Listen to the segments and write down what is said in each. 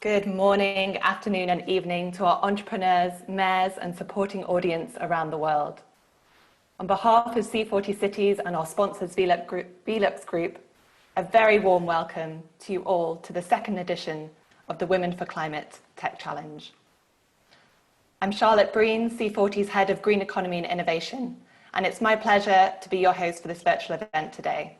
Good morning, afternoon and evening to our entrepreneurs, mayors and supporting audience around the world. On behalf of C40 Cities and our sponsors VELUX Group, a very warm welcome to you all to the second edition of the Women4Climate Tech Challenge. I'm Charlotte Breen, C40's Head of Green Economy and Innovation, and it's my pleasure to be your host for this virtual event today.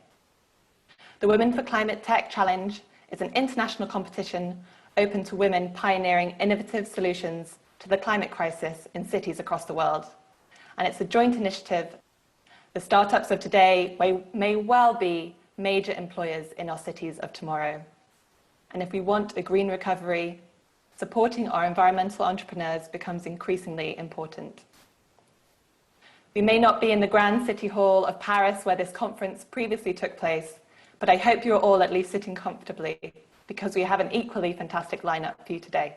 The Women4Climate Tech Challenge is an international competition open to women pioneering innovative solutions to the climate crisis in cities across the world. And it's a joint initiative. The startups of today may well be major employers in our cities of tomorrow. And if we want a green recovery, supporting our environmental entrepreneurs becomes increasingly important. We may not be in the Grand City Hall of Paris where this conference previously took place, but I hope you're all at least sitting comfortably, because we have an equally fantastic lineup for you today.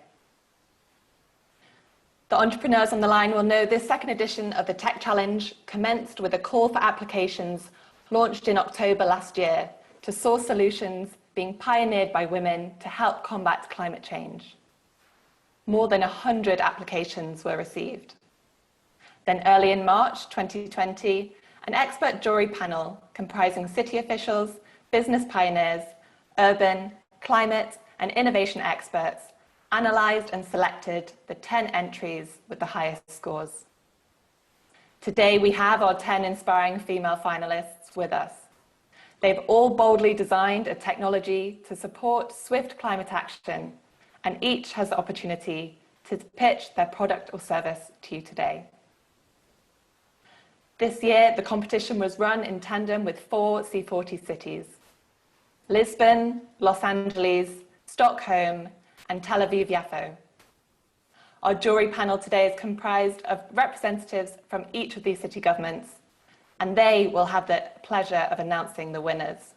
The entrepreneurs on the line will know this second edition of the Tech Challenge commenced with a call for applications launched in October last year to source solutions being pioneered by women to help combat climate change. More than 100 applications were received. Then early in March 2020, an expert jury panel comprising city officials, business pioneers, urban, climate and innovation experts analysed and selected the 10 entries with the highest scores. Today we have our 10 inspiring female finalists with us. They've all boldly designed a technology to support swift climate action, and each has the opportunity to pitch their product or service to you today. This year the competition was run in tandem with 4 C40 cities: Lisbon, Los Angeles, Stockholm and Tel Aviv-Yafo. Our jury panel today is comprised of representatives from each of these city governments, and they will have the pleasure of announcing the winners.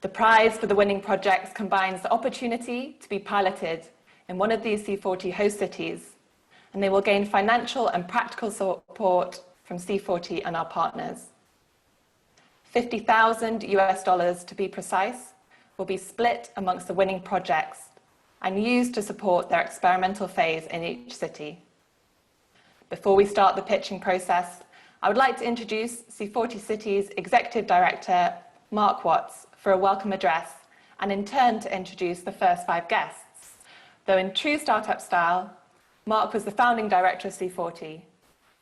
The prize for the winning projects combines the opportunity to be piloted in one of these C40 host cities, and they will gain financial and practical support from C40 and our partners. $50,000 to be precise will be split amongst the winning projects and used to support their experimental phase in each city. Before we start the pitching process, I would like to introduce C40 Cities Executive Director Mark Watts for a welcome address, and in turn to introduce the first 5 guests. Though in true startup style, Mark was the founding director of C40,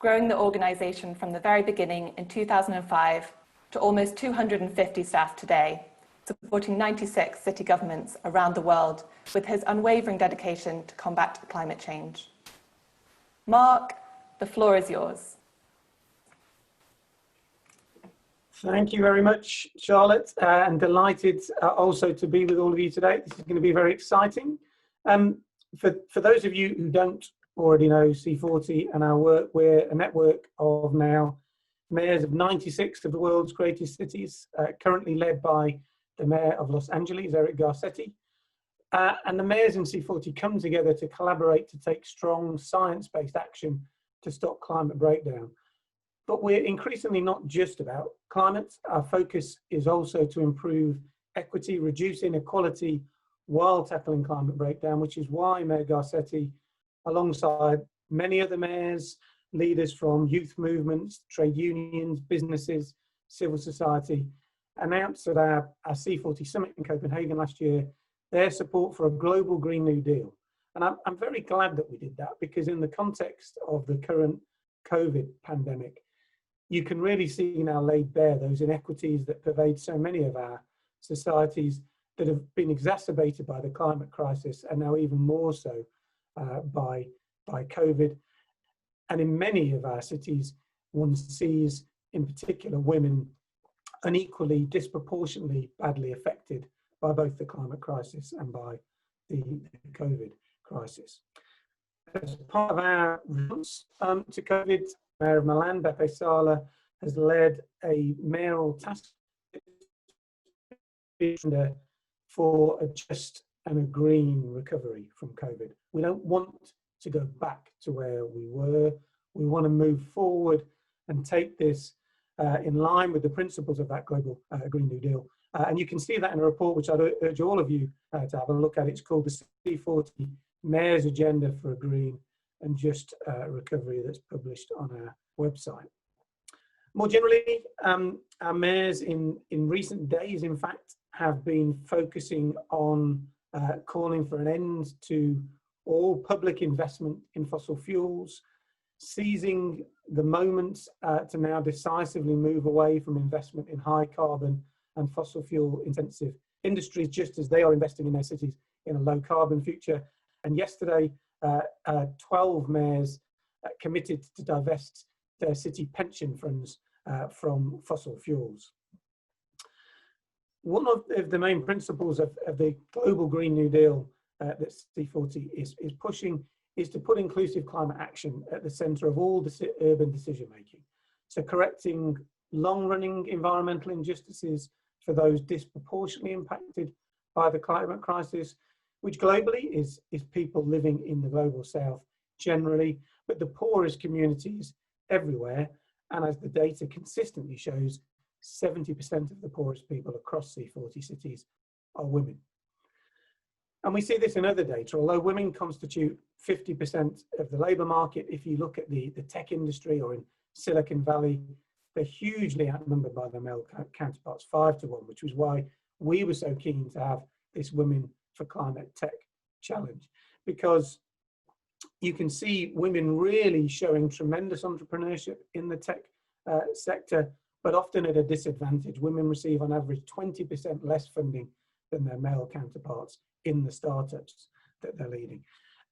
growing the organisation from the very beginning in 2005 to almost 250 staff today, supporting 96 city governments around the world with his unwavering dedication to combat climate change. Mark, the floor is yours. Thank you very much, Charlotte, and delighted also to be with all of you today. This is going to be very exciting. For those of you who don't already know C40 and our work, we're a network of now mayors of 96 of the world's greatest cities, currently led by the mayor of Los Angeles, Eric Garcetti. And the mayors in C40 come together to collaborate to take strong science-based action to stop climate breakdown. But we're increasingly not just about climate. Our focus is also to improve equity, reduce inequality while tackling climate breakdown, which is why Mayor Garcetti, alongside many other mayors, leaders from youth movements, trade unions, businesses, civil society, announced at our C40 Summit in Copenhagen last year their support for a global Green New Deal. And I'm very glad that we did that, because in the context of the current COVID pandemic, you can really see now laid bare those inequities that pervade so many of our societies that have been exacerbated by the climate crisis, and now even more so by COVID. And in many of our cities, one sees, in particular, women unequally, disproportionately badly affected by both the climate crisis and by the COVID crisis. As part of our response to COVID, Mayor of Milan, Beppe Sala, has led a mayoral task for a just and a green recovery from COVID. We don't want to go back to where we were. We want to move forward and take this in line with the principles of that global Green New Deal And you can see that in a report which I'd urge all of you to have a look at. It's called the C40 Mayor's Agenda for a Green and Just Recovery, that's published on our website. More generally, our mayors in recent days, in fact, have been focusing on calling for an end to all public investment in fossil fuels, seizing the moment to now decisively move away from investment in high carbon and fossil fuel intensive industries, just as they are investing in their cities in a low carbon future. And yesterday, 12 mayors committed to divest their city pension funds from fossil fuels. One of the main principles of the global Green New Deal that C40 is pushing is to put inclusive climate action at the centre of all the urban decision making. So correcting long-running environmental injustices for those disproportionately impacted by the climate crisis, which globally is people living in the global south generally, but the poorest communities everywhere. And as the data consistently shows, 70% of the poorest people across C40 cities are women. And we see this in other data. Although women constitute 50% of the labour market, if you look at the tech industry or in Silicon Valley, they're hugely outnumbered by their male counterparts, 5-1, which was why we were so keen to have this Women4Climate Tech challenge, because you can see women really showing tremendous entrepreneurship in the tech sector, but often at a disadvantage. Women receive on average 20% less funding than their male counterparts in the startups that they're leading.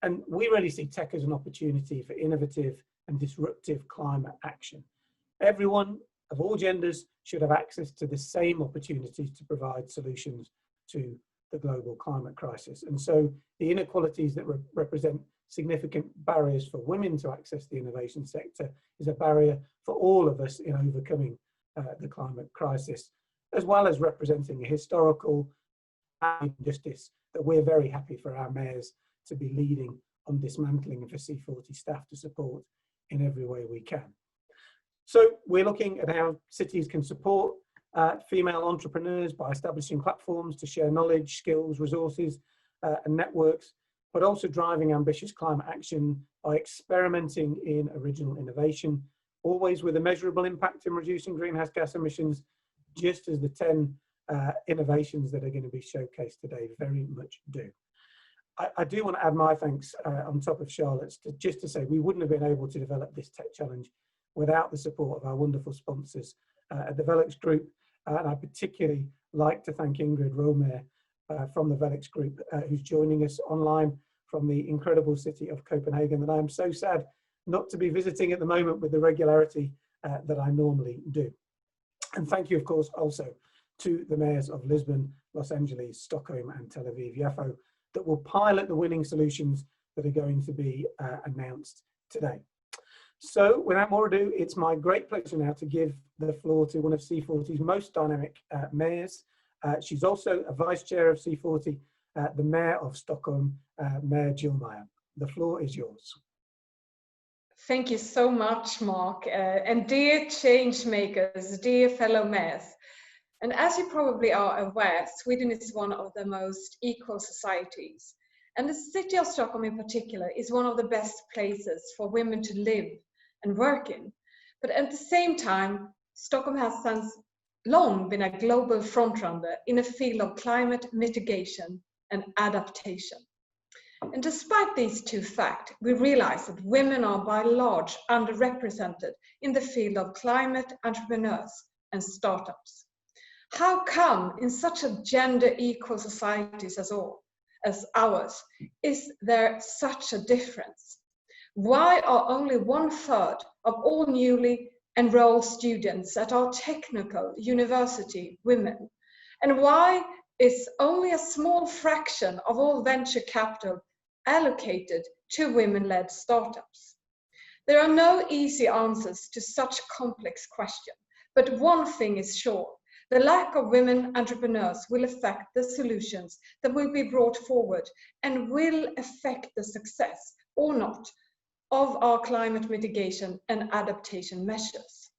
And we really see tech as an opportunity for innovative and disruptive climate action. Everyone of all genders should have access to the same opportunities to provide solutions to the global climate crisis. And so the inequalities that represent significant barriers for women to access the innovation sector is a barrier for all of us in overcoming the climate crisis, as well as representing a historical injustice that we're very happy for our mayors to be leading on dismantling, and for C40 staff to support in every way we can. So we're looking at how cities can support female entrepreneurs by establishing platforms to share knowledge, skills, resources, and networks, but also driving ambitious climate action by experimenting in original innovation, always with a measurable impact in reducing greenhouse gas emissions, just as the 10 innovations that are going to be showcased today very much do. I do want to add my thanks on top of Charlotte's, just to say we wouldn't have been able to develop this tech challenge without the support of our wonderful sponsors at the VELUX Group. And I particularly like to thank Ingrid Romer from the VELUX Group, who's joining us online from the incredible city of Copenhagen, that I am so sad not to be visiting at the moment with the regularity that I normally do. And thank you, of course, also to the mayors of Lisbon, Los Angeles, Stockholm and Tel Aviv-Yafo that will pilot the winning solutions that are going to be announced today. So without more ado, it's my great pleasure now to give the floor to one of C40's most dynamic mayors. She's also a vice chair of C40, the mayor of Stockholm, Mayor Jill Meyer. The floor is yours. Thank you so much, Mark. And dear change makers, dear fellow mayors. And as you probably are aware, Sweden is one of the most equal societies. And the city of Stockholm in particular is one of the best places for women to live and work in. But at the same time, Stockholm has since long been a global frontrunner in the field of climate mitigation and adaptation. And despite these two facts, we realize that women are by and large underrepresented in the field of climate entrepreneurs and startups. How come in such a gender equal societies as ours, is there such a difference? Why are only 1/3 of all newly enrolled students at our technical university women? And why is only a small fraction of all venture capital allocated to women-led startups? There are no easy answers to such complex questions, but one thing is sure. The lack of women entrepreneurs will affect the solutions that will be brought forward and will affect the success or not of our climate mitigation and adaptation measures.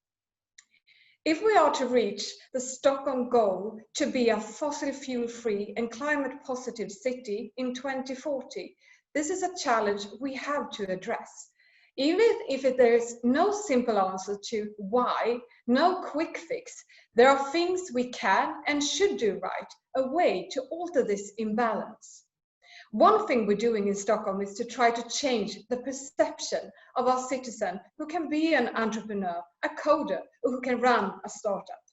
If we are to reach the Stockholm goal to be a fossil fuel-free and climate-positive city in 2040, this is a challenge we have to address. Even if there's no simple answer to why, no quick fix, there are things we can and should do right, a way to alter this imbalance. One thing we're doing in Stockholm is to try to change the perception of our citizen who can be an entrepreneur, a coder, or who can run a startup.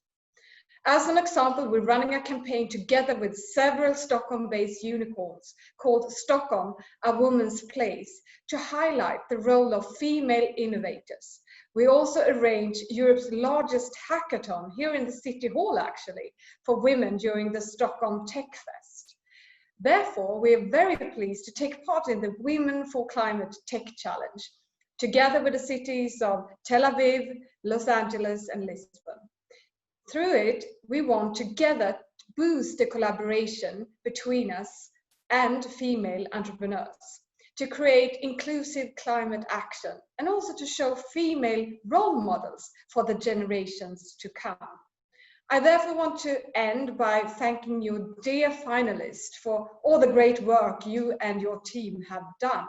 As an example, we're running a campaign together with several Stockholm-based unicorns called Stockholm, a Woman's Place, to highlight the role of female innovators. We also arrange Europe's largest hackathon here in the City Hall, actually, for women during the Stockholm Tech Fest. Therefore, we are very pleased to take part in the Women4Climate Tech Challenge, together with the cities of Tel Aviv, Los Angeles, and Lisbon. Through it, we want together to boost the collaboration between us and female entrepreneurs, to create inclusive climate action, and also to show female role models for the generations to come. I therefore want to end by thanking you, dear finalists, for all the great work you and your team have done.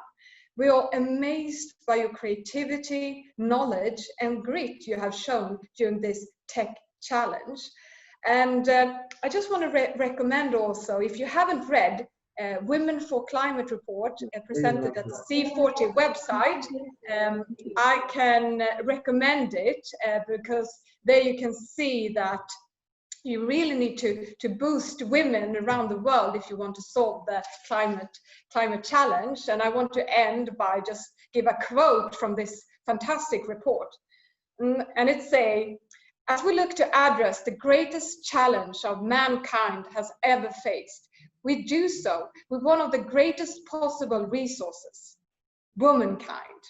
We are amazed by your creativity, knowledge, and grit you have shown during this tech challenge. And I just want to recommend also, if you haven't read Women4Climate report presented at the C40 website, I can recommend it because there you can see that you really need to boost women around the world if you want to solve the climate challenge. And I want to end by just give a quote from this fantastic report. And it's saying, as we look to address the greatest challenge of mankind has ever faced, we do so with one of the greatest possible resources, womankind.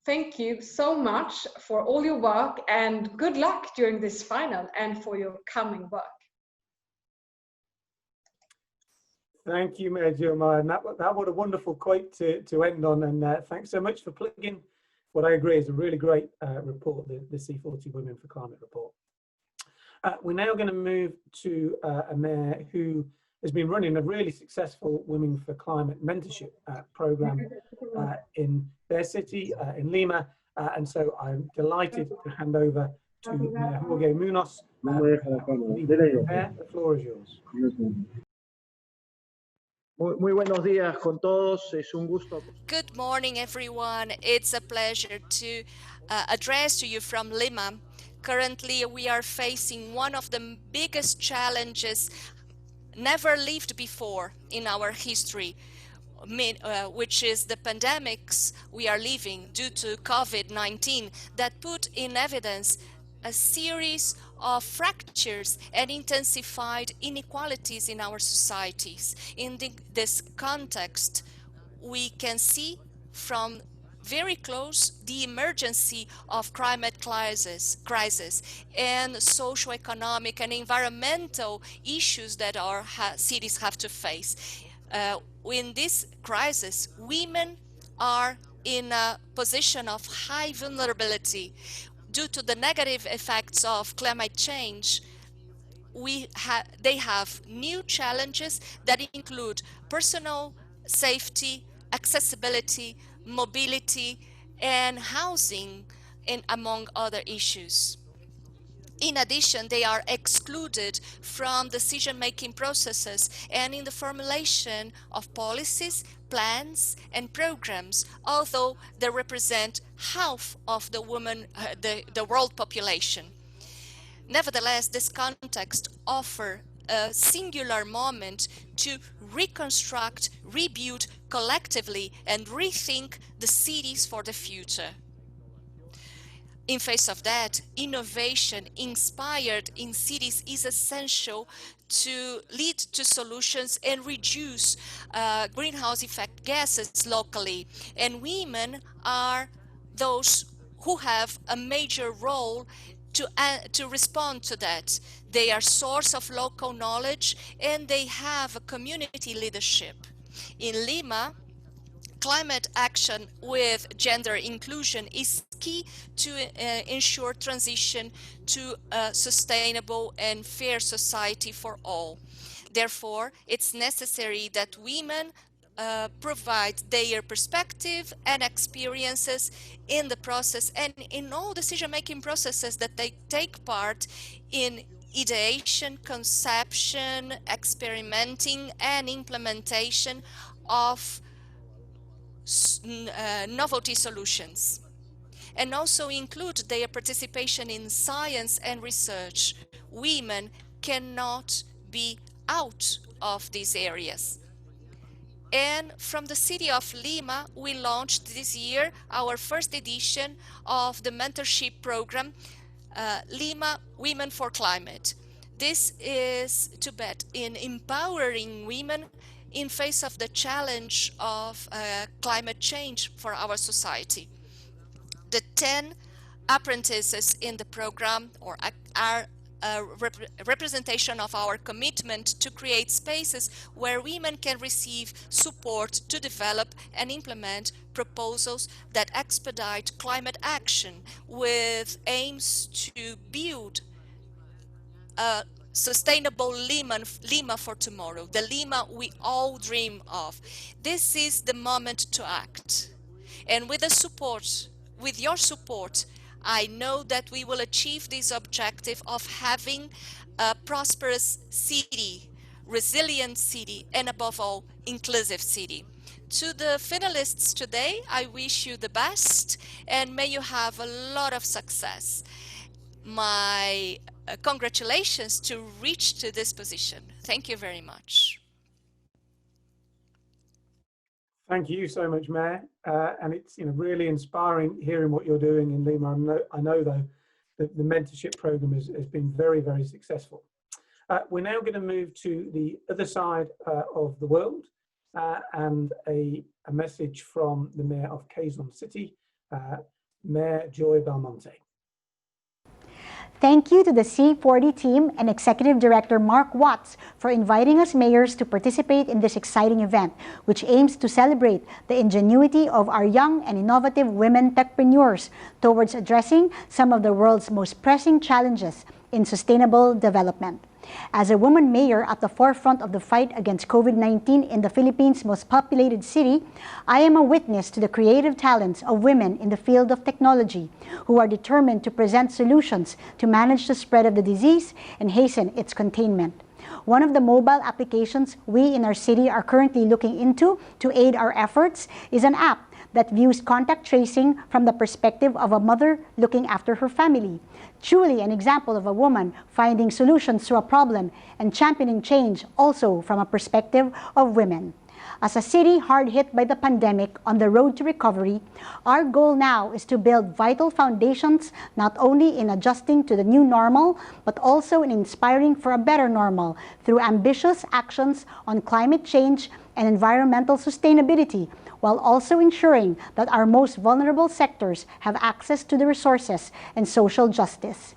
Thank you so much for all your work and good luck during this final and for your coming work. Thank you, Medjoma. And that was a wonderful quote to end on. And thanks so much for plugging what I agree is a really great report, the C40 Women4Climate report. We're now going to move to a mayor who has been running a really successful Women4Climate mentorship program in their city, in Lima. And so I'm delighted to hand over to Mayor Jorge Munoz. Mayor, the floor is yours. Muy buenos días con todos. Es un gusto. Good morning, everyone. It's a pleasure to address to you from Lima. Currently, we are facing one of the biggest challenges never lived before in our history, which is the pandemics we are living due to COVID-19 that put in evidence a series of fractures and intensified inequalities in our societies. In this context, we can see from very close the emergency of climate crisis and socioeconomic and environmental issues that our cities have to face. In this crisis, women are in a position of high vulnerability. Due to the negative effects of climate change, they have new challenges that include personal safety, accessibility, mobility, and housing, among other issues. In addition, they are excluded from decision-making processes and in the formulation of policies, plans, and programs, although they represent half of the world population. Nevertheless, this context offers a singular moment to reconstruct, rebuild collectively, and rethink the cities for the future. In face of that, innovation inspired in cities is essential to lead to solutions and reduce greenhouse effect gases locally. And women are those who have a major role to respond to that. They are source of local knowledge and they have a community leadership. In Lima, climate action with gender inclusion is key to ensure transition to a sustainable and fair society for all. Therefore, it's necessary that women provide their perspective and experiences in the process and in all decision-making processes that they take part in ideation, conception, experimenting, and implementation of novelty solutions, and also include their participation in science and research. Women cannot be out of these areas. And from the city of Lima, we launched this year our first edition of the mentorship program, Lima Women4Climate. This is to bet in empowering women in face of the challenge of climate change for our society. The 10 apprentices in the program are a representation of our commitment to create spaces where women can receive support to develop and implement proposals that expedite climate action with aims to build a sustainable Lima for tomorrow, the Lima we all dream of. This is the moment to act. And with your support, I know that we will achieve this objective of having a prosperous city, resilient city, and above all, inclusive city. To the finalists today, I wish you the best and may you have a lot of success. My congratulations to reach to this position. Thank you very much. Thank you so much, Mayor. And it's really inspiring hearing what you're doing in Lima. I know though that the mentorship program has been very, very successful. We're now going to move to the other side of the world and a message from the Mayor of Quezon City, Mayor Joy Belmonte. Thank you to the C40 team and Executive Director Mark Watts for inviting us mayors to participate in this exciting event, which aims to celebrate the ingenuity of our young and innovative women techpreneurs towards addressing some of the world's most pressing challenges in sustainable development. As a woman mayor at the forefront of the fight against COVID-19 in the Philippines' most populated city, I am a witness to the creative talents of women in the field of technology who are determined to present solutions to manage the spread of the disease and hasten its containment. One of the mobile applications we in our city are currently looking into to aid our efforts is an app that views contact tracing from the perspective of a mother looking after her family. Truly an example of a woman finding solutions to a problem and championing change also from a perspective of women. As a city hard hit by the pandemic on the road to recovery, our goal now is to build vital foundations not only in adjusting to the new normal, but also in inspiring for a better normal through ambitious actions on climate change and environmental sustainability, while also ensuring that our most vulnerable sectors have access to the resources and social justice.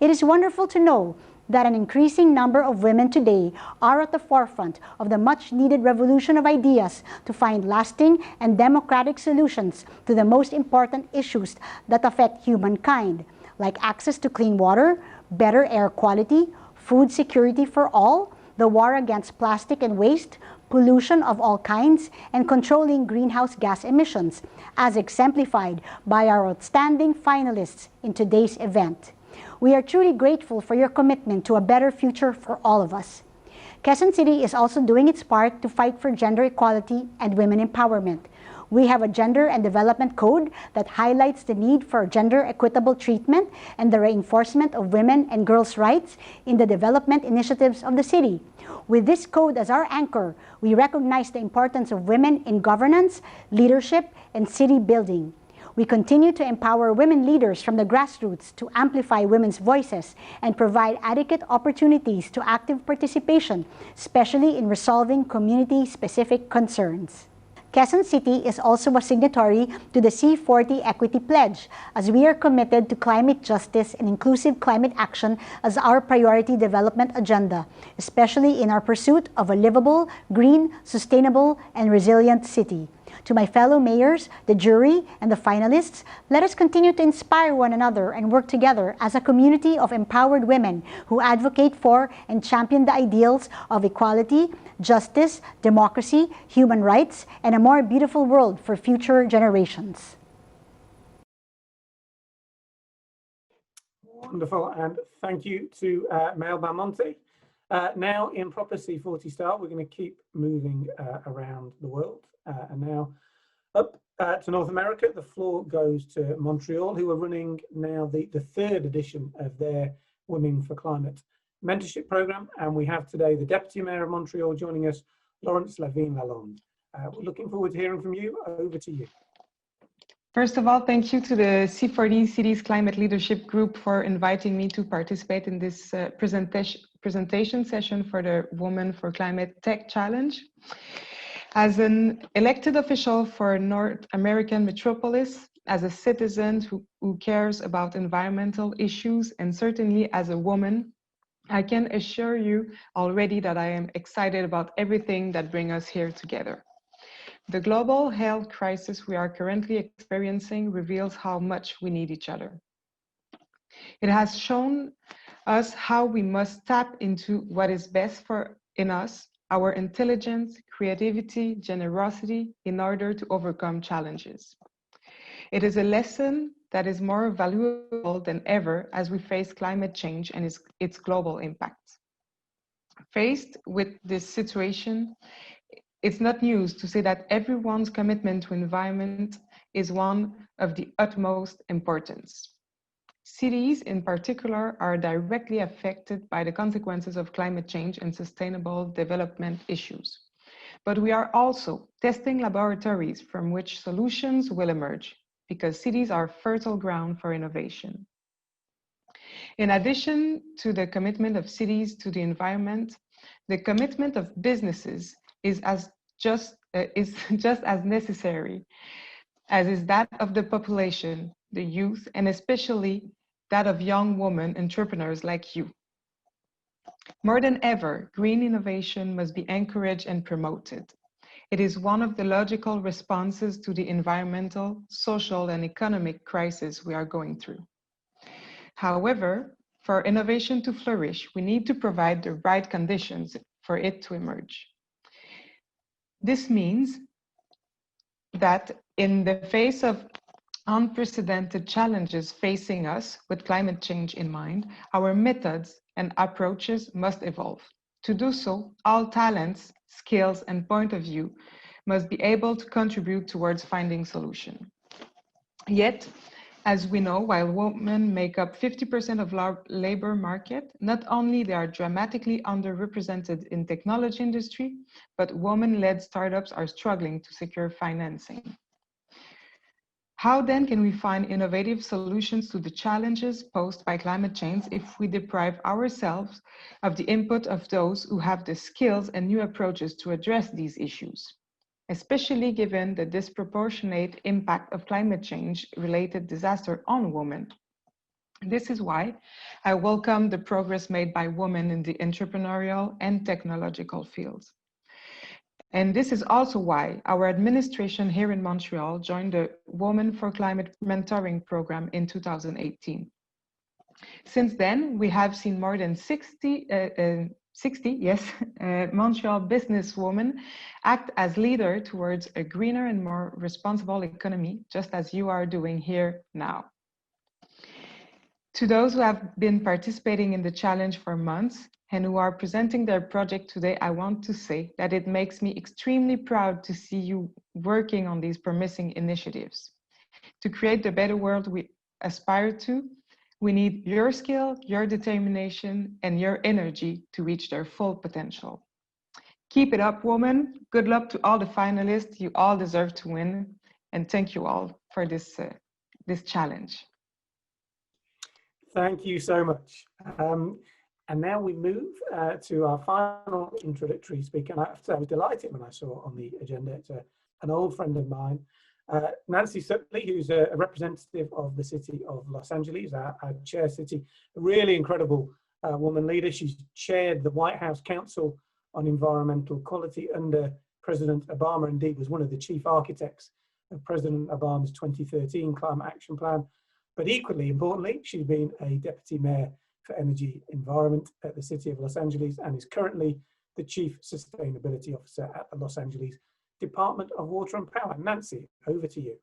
It is wonderful to know that an increasing number of women today are at the forefront of the much-needed revolution of ideas to find lasting and democratic solutions to the most important issues that affect humankind, like access to clean water, better air quality, food security for all, the war against plastic and waste, pollution of all kinds, and controlling greenhouse gas emissions, as exemplified by our outstanding finalists in today's event. We are truly grateful for your commitment to a better future for all of us. Quezon City is also doing its part to fight for gender equality and women empowerment. We have a gender and development code that highlights the need for gender equitable treatment and the reinforcement of women and girls' rights in the development initiatives of the city. With this code as our anchor, we recognize the importance of women in governance, leadership, and city building. We continue to empower women leaders from the grassroots to amplify women's voices and provide adequate opportunities to active participation, especially in resolving community-specific concerns. Quezon City is also a signatory to the C40 Equity Pledge, as we are committed to climate justice and inclusive climate action as our priority development agenda, especially in our pursuit of a livable, green, sustainable, and resilient city. To my fellow mayors, the jury, and the finalists, let us continue to inspire one another and work together as a community of empowered women who advocate for and champion the ideals of equality, justice, democracy, human rights, and a more beautiful world for future generations. Wonderful, and thank you to Mel Balmonte. Now in proper C40 style, we're going to keep moving around the world. And now up to North America, the floor goes to Montreal, who are running now the third edition of their Women for Climate mentorship program. And we have today the Deputy Mayor of Montreal joining us, Laurence Lavigne-Lalonde. We're looking forward to hearing from you. Over to you. First of all, thank you to the C40 Cities Climate Leadership Group for inviting me to participate in this presentation session for the Women for Climate Tech Challenge. As an elected official for North American metropolis, as a citizen who cares about environmental issues, and certainly as a woman, I can assure you already that I am excited about everything that brings us here together. The global health crisis we are currently experiencing reveals how much we need each other. It has shown us how we must tap into what is best in us, our intelligence, creativity, generosity, in order to overcome challenges. It is a lesson that is more valuable than ever as we face climate change and its global impact. Faced with this situation, it's not news to say that everyone's commitment to environment is one of the utmost importance. Cities in particular are directly affected by the consequences of climate change and sustainable development issues. But we are also testing laboratories from which solutions will emerge, because cities are fertile ground for innovation. In addition to the commitment of cities to the environment, the commitment of businesses is just as necessary as is that of the population, the youth, and especially that of young women entrepreneurs like you. More than ever, green innovation must be encouraged and promoted. It is one of the logical responses to the environmental, social, and economic crisis we are going through. However, for innovation to flourish, we need to provide the right conditions for it to emerge. This means that in the face of unprecedented challenges facing us with climate change in mind, our methods and approaches must evolve. To do so, all talents, skills, and point of view must be able to contribute towards finding solutions. Yet, as we know, while women make up 50% of our labor market, not only they are dramatically underrepresented in technology industry, but women-led startups are struggling to secure financing. How then can we find innovative solutions to the challenges posed by climate change if we deprive ourselves of the input of those who have the skills and new approaches to address these issues? Especially given the disproportionate impact of climate change-related disaster on women. This is why I welcome the progress made by women in the entrepreneurial and technological fields. And this is also why our administration here in Montreal joined the Women for Climate Mentoring Program in 2018. Since then, we have seen more than 60 Montreal businesswomen act as leader towards a greener and more responsible economy, just as you are doing here now. To those who have been participating in the challenge for months and who are presenting their project today, I want to say that it makes me extremely proud to see you working on these promising initiatives. To create the better world we aspire to, we need your skill, your determination, and your energy to reach their full potential. Keep it up, women. Good luck to all the finalists. You all deserve to win. And thank you all for this challenge. Thank you so much. And now we move to our final introductory speaker. And I have to say, I was delighted when I saw on the agenda, it's an old friend of mine, Nancy Sutley, who's a representative of the city of Los Angeles, our chair city, a really incredible woman leader. She's chaired the White House Council on Environmental Quality under President Obama indeed was one of the chief architects of President Obama's 2013 Climate Action Plan. But equally importantly, she's been a deputy mayor for energy environment at the City of Los Angeles and is currently the Chief Sustainability Officer at the Los Angeles Department of Water and Power. Nancy, over to you.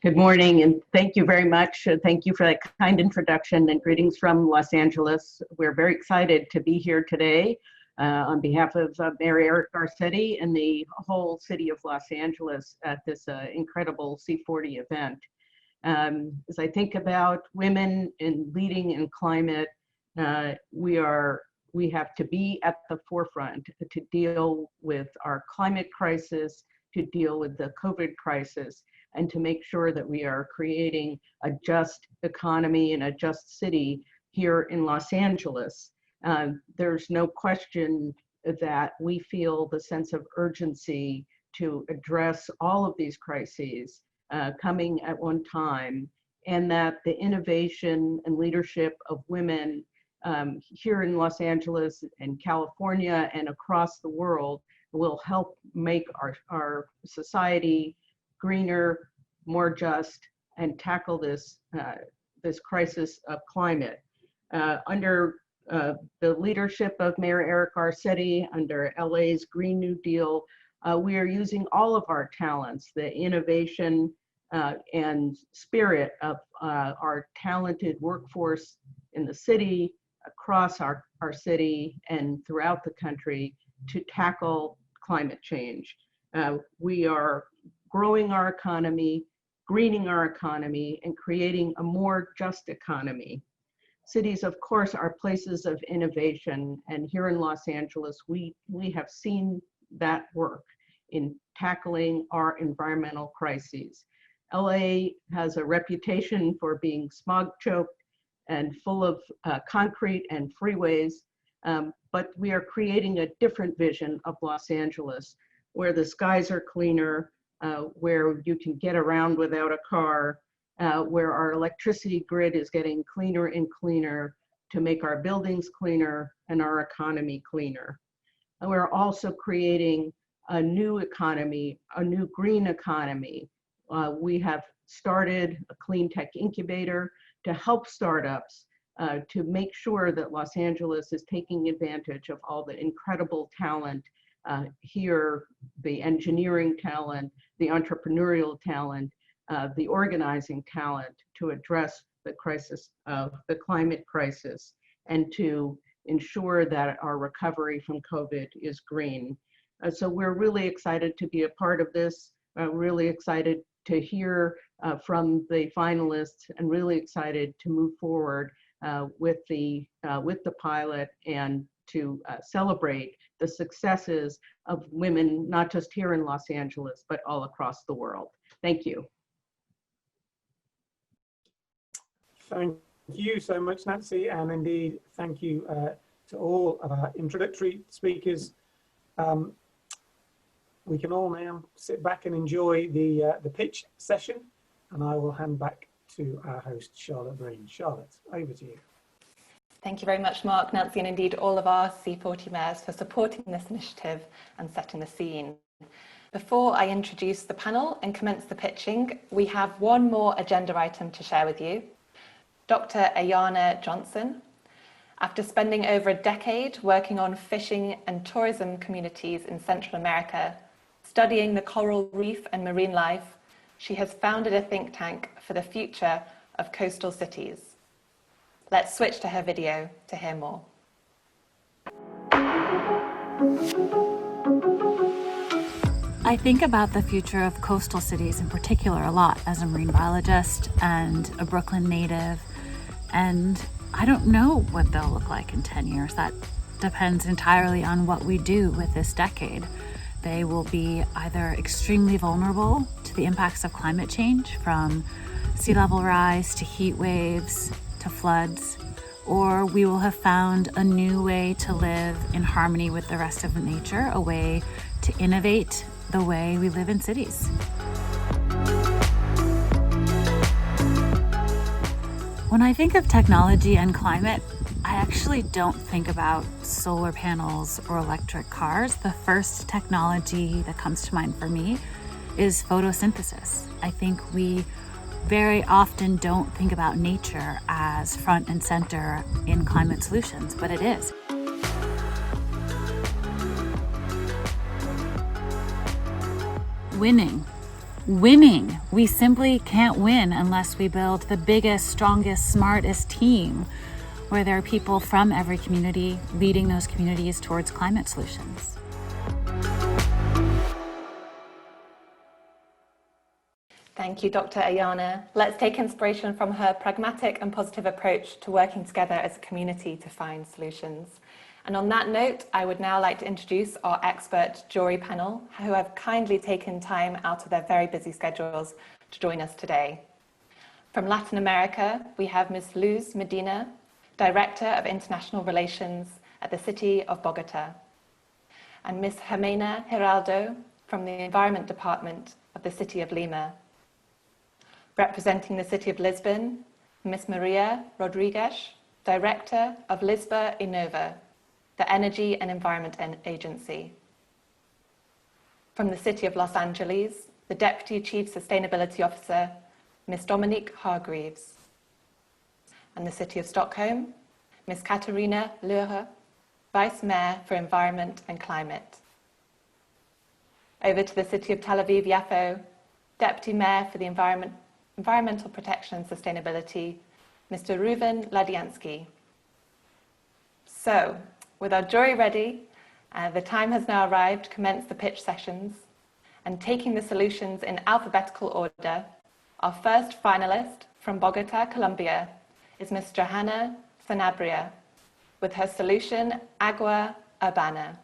Good morning, and thank you very much. Thank you for that kind introduction, and greetings from Los Angeles. We're very excited to be here today on behalf of Mayor Eric Garcetti and the whole city of Los Angeles at this incredible C40 event. As I think about women in leading in climate, we have to be at the forefront to deal with our climate crisis, to deal with the COVID crisis, and to make sure that we are creating a just economy and a just city here in Los Angeles. There's no question that we feel the sense of urgency to address all of these crises coming at one time, and that the innovation and leadership of women here in Los Angeles and California and across the world will help make our society greener, more just, and tackle this crisis of climate. Under the leadership of Mayor Eric Garcetti, under LA's Green New Deal, we are using all of our talents, the innovation and spirit of our talented workforce in the city, across our city, and throughout the country to tackle climate change. We are growing our economy, greening our economy, and creating a more just economy. Cities, of course, are places of innovation, and here in Los Angeles, we have seen that work in tackling our environmental crises. LA has a reputation for being smog-choked and full of concrete and freeways, but we are creating a different vision of Los Angeles, where the skies are cleaner, where you can get around without a car, where our electricity grid is getting cleaner and cleaner to make our buildings cleaner and our economy cleaner. And we're also creating a new economy, a new green economy. We have started a clean tech incubator to help startups to make sure that Los Angeles is taking advantage of all the incredible talent here, the engineering talent, the entrepreneurial talent, the organizing talent to address the crisis of the climate crisis and to ensure that our recovery from COVID is green. So we're really excited to be a part of this, really excited to hear from the finalists, and really excited to move forward with the pilot and to celebrate the successes of women, not just here in Los Angeles, but all across the world. Thank you. Thank you so much, Nancy, and indeed, thank you to all of our introductory speakers. We can all now sit back and enjoy the pitch session, and I will hand back to our host, Charlotte Breen. Charlotte, over to you. Thank you very much, Mark, Nancy, and indeed all of our C40 mayors for supporting this initiative and setting the scene. Before I introduce the panel and commence the pitching, we have one more agenda item to share with you. Dr. Ayana Johnson, after spending over a decade working on fishing and tourism communities in Central America, studying the coral reef and marine life, she has founded a think tank for the future of coastal cities. Let's switch to her video to hear more. I think about the future of coastal cities in particular a lot as a marine biologist and a Brooklyn native, and I don't know what they'll look like in 10 years. That depends entirely on what we do with this decade. They will be either extremely vulnerable to the impacts of climate change, from sea level rise to heat waves to floods, or we will have found a new way to live in harmony with the rest of nature, a way to innovate the way we live in cities. When I think of technology and climate, I actually don't think about solar panels or electric cars. The first technology that comes to mind for me is photosynthesis. I think we very often don't think about nature as front and center in climate solutions, but it is. Winning. We simply can't win unless we build the biggest, strongest, smartest team where there are people from every community leading those communities towards climate solutions. Thank you, Dr. Ayana. Let's take inspiration from her pragmatic and positive approach to working together as a community to find solutions. And on that note, I would now like to introduce our expert jury panel, who have kindly taken time out of their very busy schedules to join us today. From Latin America, we have Ms. Luz Medina, Director of International Relations at the City of Bogota, and Ms. Jimena Giraldo from the Environment Department of the City of Lima. Representing the City of Lisbon, Ms. Maria Rodrigues, Director of Lisbon Innova, the Energy and Environment Agency. From the City of Los Angeles, the Deputy Chief Sustainability Officer, Ms. Dominique Hargreaves. And the City of Stockholm, Ms. Katarina Löhre, Vice Mayor for Environment and Climate. Over to the City of Tel Aviv-Yafo, Deputy Mayor for the Environmental Protection and Sustainability, Mr. Reuven Ladiansky. So, with our jury ready, the time has now arrived to commence the pitch sessions. And taking the solutions in alphabetical order, our first finalist from Bogota, Colombia, is Ms. Johanna Sanabria, with her solution, Agua Urbana.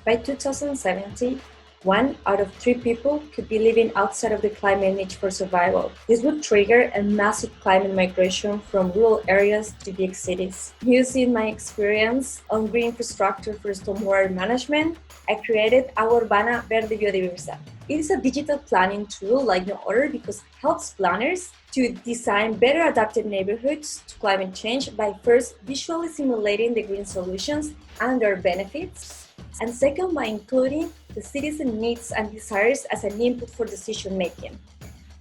By 2070, 1 out of 3 people could be living outside of the climate niche for survival. This would trigger a massive climate migration from rural areas to big cities. Using my experience on green infrastructure for stormwater management, I created Agua Urbana Verde Biodiversa. It is a digital planning tool like no other because it helps planners to design better adapted neighborhoods to climate change by first visually simulating the green solutions and their benefits, and second, by including the citizen needs and desires as an input for decision making.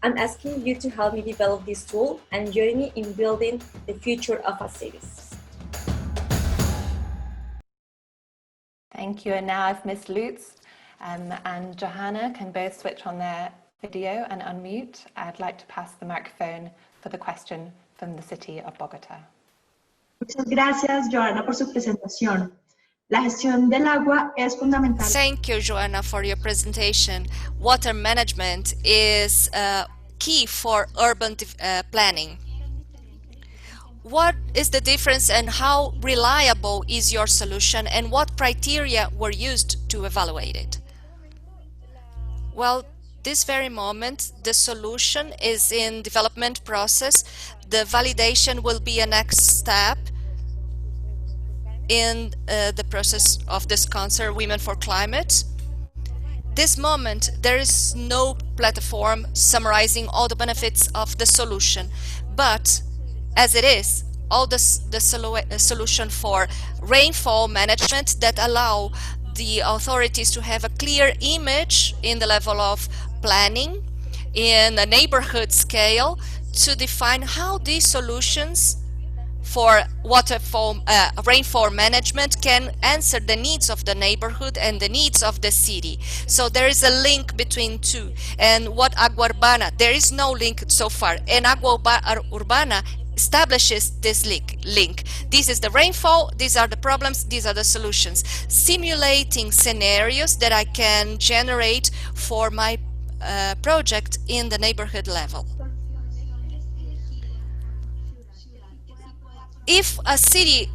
I'm asking you to help me develop this tool and join me in building the future of our cities. Thank you. And now if Ms. Lutz and Johanna can both switch on their video and unmute, I'd like to pass the microphone for the question from the City of Bogota. Muchas gracias, Johanna, por su presentación. La gestión del agua es fundamental. Thank you, Joanna, for your presentation. Water management is key for urban planning. What is the difference and how reliable is your solution and what criteria were used to evaluate it? Well, this very moment, the solution is in development process. The validation will be a next step in the process of this concert, Women4Climate. This moment, there is no platform summarizing all the benefits of the solution, but as it is, all the solution for rainfall management that allow the authorities to have a clear image in the level of planning, in a neighborhood scale, to define how these solutions for rainfall management can answer the needs of the neighborhood and the needs of the city. So there is a link between two. And what Agua Urbana, there is no link so far, and Agua Urbana establishes this link. This is the rainfall, these are the problems, these are the solutions. Simulating scenarios that I can generate for my project in the neighborhood level. If a city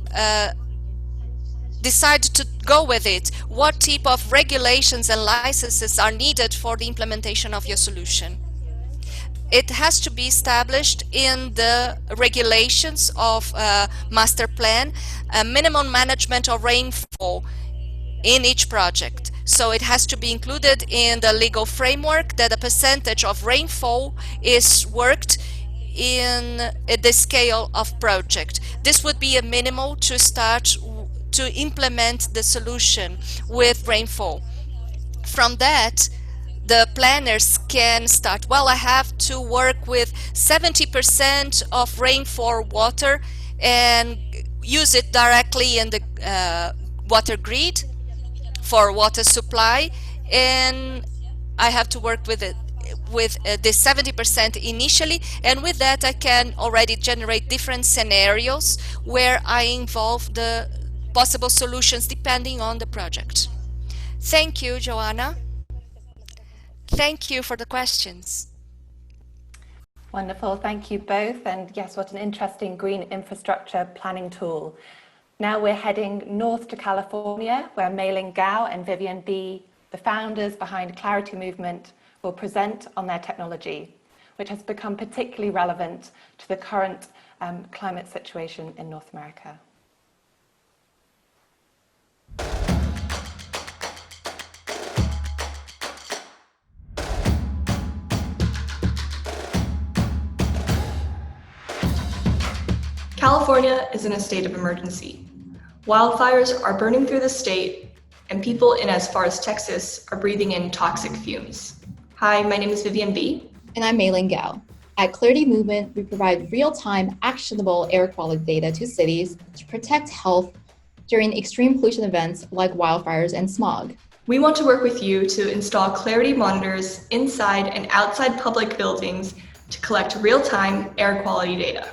decides to go with it, what type of regulations and licenses are needed for the implementation of your solution? It has to be established in the regulations of master plan, a minimum management of rainfall in each project. So it has to be included in the legal framework that a percentage of rainfall is worked in the scale of project. This would be a minimal to start to implement the solution with rainfall. From that, the planners can start, well, I have to work with 70% of rainfall water and use it directly in the water grid for water supply, and I have to work with it with this 70% initially, and with that I can already generate different scenarios where I involve the possible solutions depending on the project. Thank you, Joanna. Thank you for the questions. Wonderful, thank you both. And yes, what an interesting green infrastructure planning tool. Now we're heading north to California, where Mei-Ling Gao and Vivian B, the founders behind Clarity Movement, will present on their technology, which has become particularly relevant to the current climate situation in North America. California is in a state of emergency. Wildfires are burning through the state, and people in as far as Texas are breathing in toxic fumes. Hi, my name is Vivian B. And I'm Mei-Ling Gao. At Clarity Movement, we provide real-time, actionable air quality data to cities to protect health during extreme pollution events like wildfires and smog. We want to work with you to install Clarity monitors inside and outside public buildings to collect real-time air quality data.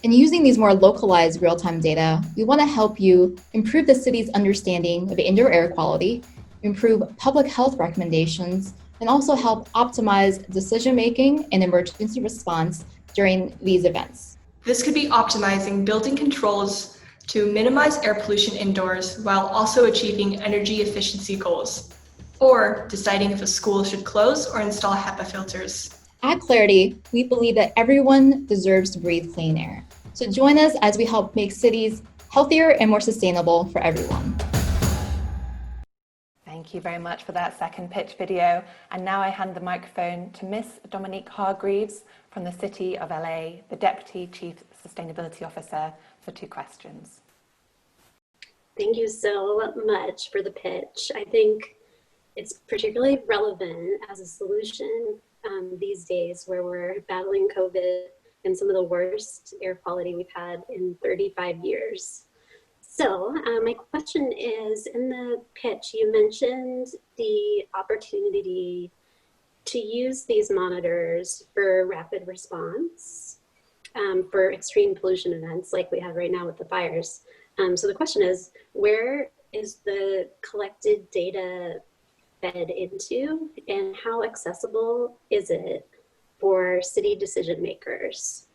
And using these more localized real-time data, we want to help you improve the city's understanding of indoor air quality, improve public health recommendations, and also help optimize decision-making and emergency response during these events. This could be optimizing building controls to minimize air pollution indoors while also achieving energy efficiency goals, or deciding if a school should close or install HEPA filters. At Clarity, we believe that everyone deserves to breathe clean air. So join us as we help make cities healthier and more sustainable for everyone. Thank you very much for that second pitch video. And now I hand the microphone to Miss Dominique Hargreaves from the City of LA, the Deputy Chief Sustainability Officer, for 2 questions. Thank you so much for the pitch. I think it's particularly relevant as a solution these days where we're battling COVID and some of the worst air quality we've had in 35 years. So my question is, in the pitch, you mentioned the opportunity to use these monitors for rapid response for extreme pollution events like we have right now with the fires. So the question is, where is the collected data fed into, and how accessible is it for city decision makers?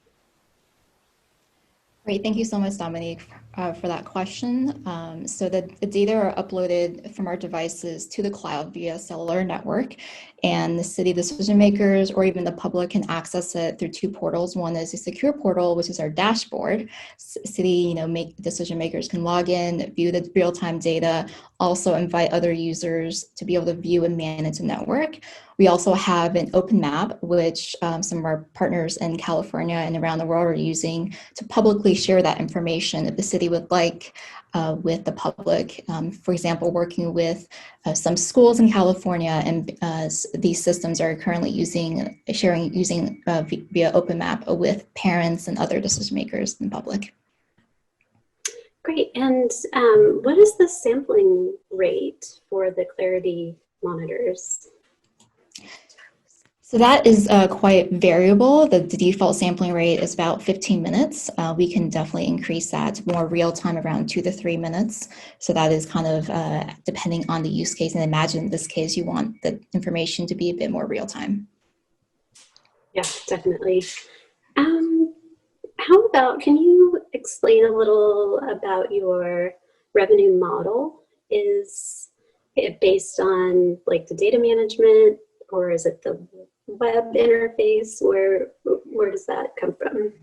Great, thank you so much, Dominique, for that question. So the data are uploaded from our devices to the cloud via cellular network, and the city decision makers or even the public can access it through 2 portals. One is a secure portal, which is our dashboard. City, decision makers can log in, view the real-time data, also invite other users to be able to view and manage the network. We also have an open map, which some of our partners in California and around the world are using to publicly share that information if the city would like with the public. For example, working with some schools in California, and these systems are currently using via open map with parents and other decision makers in public. Great, and what is the sampling rate for the Clarity monitors? So that is quite variable. The default sampling rate is about 15 minutes. We can definitely increase that to more real time, around 2 to 3 minutes. So that is kind of depending on the use case. And imagine in this case, you want the information to be a bit more real time. Yeah, definitely. How about, can you explain a little about your revenue model? Is it based on like the data management, or is it the web interface? Where does that come from?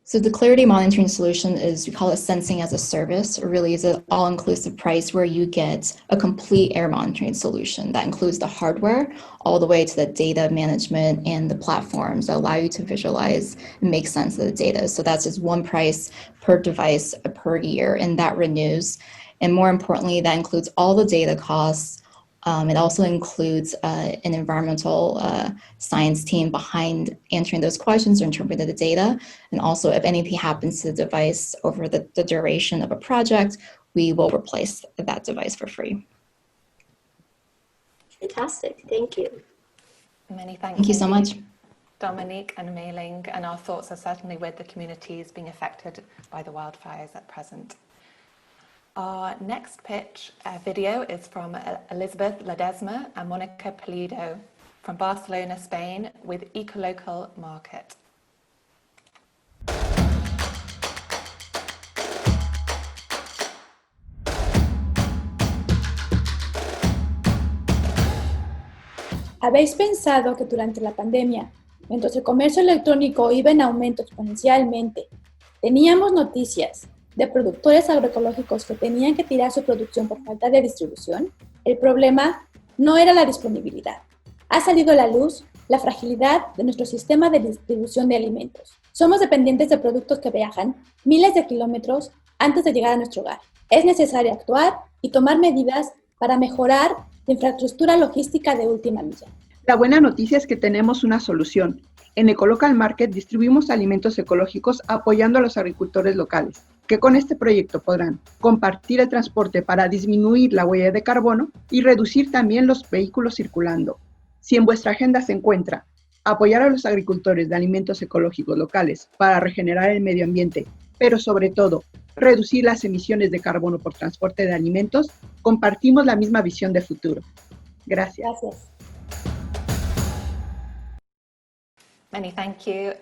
So the clarity monitoring solution is, we call it sensing as a service, or really is an all-inclusive price where you get a complete air monitoring solution that includes the hardware all the way to the data management and the platforms that allow you to visualize and make sense of the data. So that's just one price per device per year, and that renews. And more importantly, that includes all the data costs. It also includes an environmental science team behind answering those questions or interpreting the data. And also, if anything happens to the device over the duration of a project, we will replace that device for free. Fantastic. Thank you. Many thanks. Thank you so much. Dominique and Mei Ling, and our thoughts are certainly with the communities being affected by the wildfires at present. Our next pitch video is from Elizabeth Ledesma and Monica Pulido from Barcelona, Spain, with Ecolocal Market. ¿Habéis pensado que durante la pandemia, mientras el comercio electrónico iba en aumento exponencialmente, teníamos noticias de productores agroecológicos que tenían que tirar su producción por falta de distribución? El problema no era la disponibilidad. Ha salido a la luz la fragilidad de nuestro sistema de distribución de alimentos. Somos dependientes de productos que viajan miles de kilómetros antes de llegar a nuestro hogar. Es necesario actuar y tomar medidas para mejorar la infraestructura logística de última milla. La buena noticia es que tenemos una solución. En Ecolocal Market distribuimos alimentos ecológicos apoyando a los agricultores locales, que con este proyecto podrán compartir el transporte para disminuir la huella de carbono y reducir también los vehículos circulando. Si en vuestra agenda se encuentra apoyar a los agricultores de alimentos ecológicos locales para regenerar el medio ambiente, pero sobre todo reducir las emisiones de carbono por transporte de alimentos, compartimos la misma visión de futuro. Gracias. Gracias. Many thank you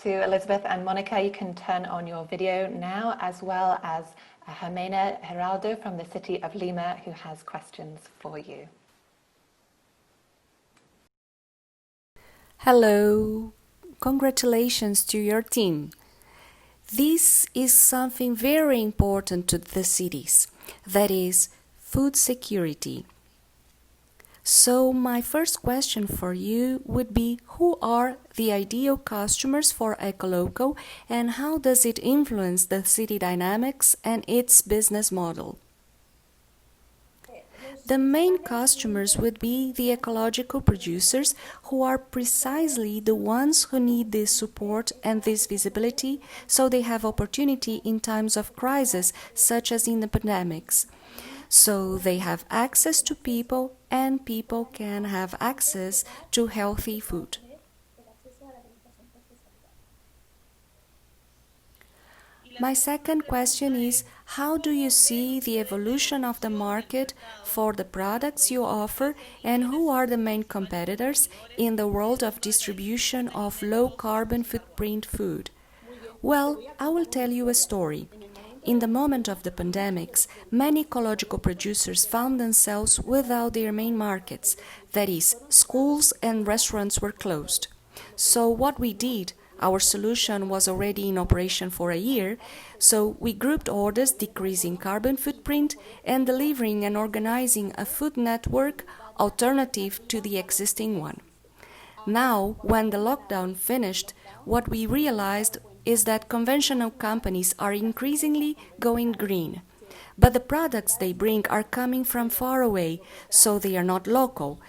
to Elizabeth and Monica. You can turn on your video now, as well as Jimena Geraldo from the city of Lima, who has questions for you. Hello, congratulations to your team. This is something very important to the cities, that is food security. So my first question for you would be, who are the ideal customers for Ecolocal and how does it influence the city dynamics and its business model? The main customers would be the ecological producers, who are precisely the ones who need this support and this visibility, so they have opportunity in times of crisis, such as in the pandemics. So they have access to people, and people can have access to healthy food. My second question is, how do you see the evolution of the market for the products you offer, and who are the main competitors in the world of distribution of low carbon footprint food? Well, I will tell you a story. In the moment of the pandemics, many ecological producers found themselves without their main markets, that is, schools and restaurants were closed. So what we did, our solution was already in operation for a year, so we grouped orders decreasing carbon footprint and delivering and organizing a food network alternative to the existing one. Now, when the lockdown finished, what we realized is that conventional companies are increasingly going green. But the products they bring are coming from far away, so they are not local.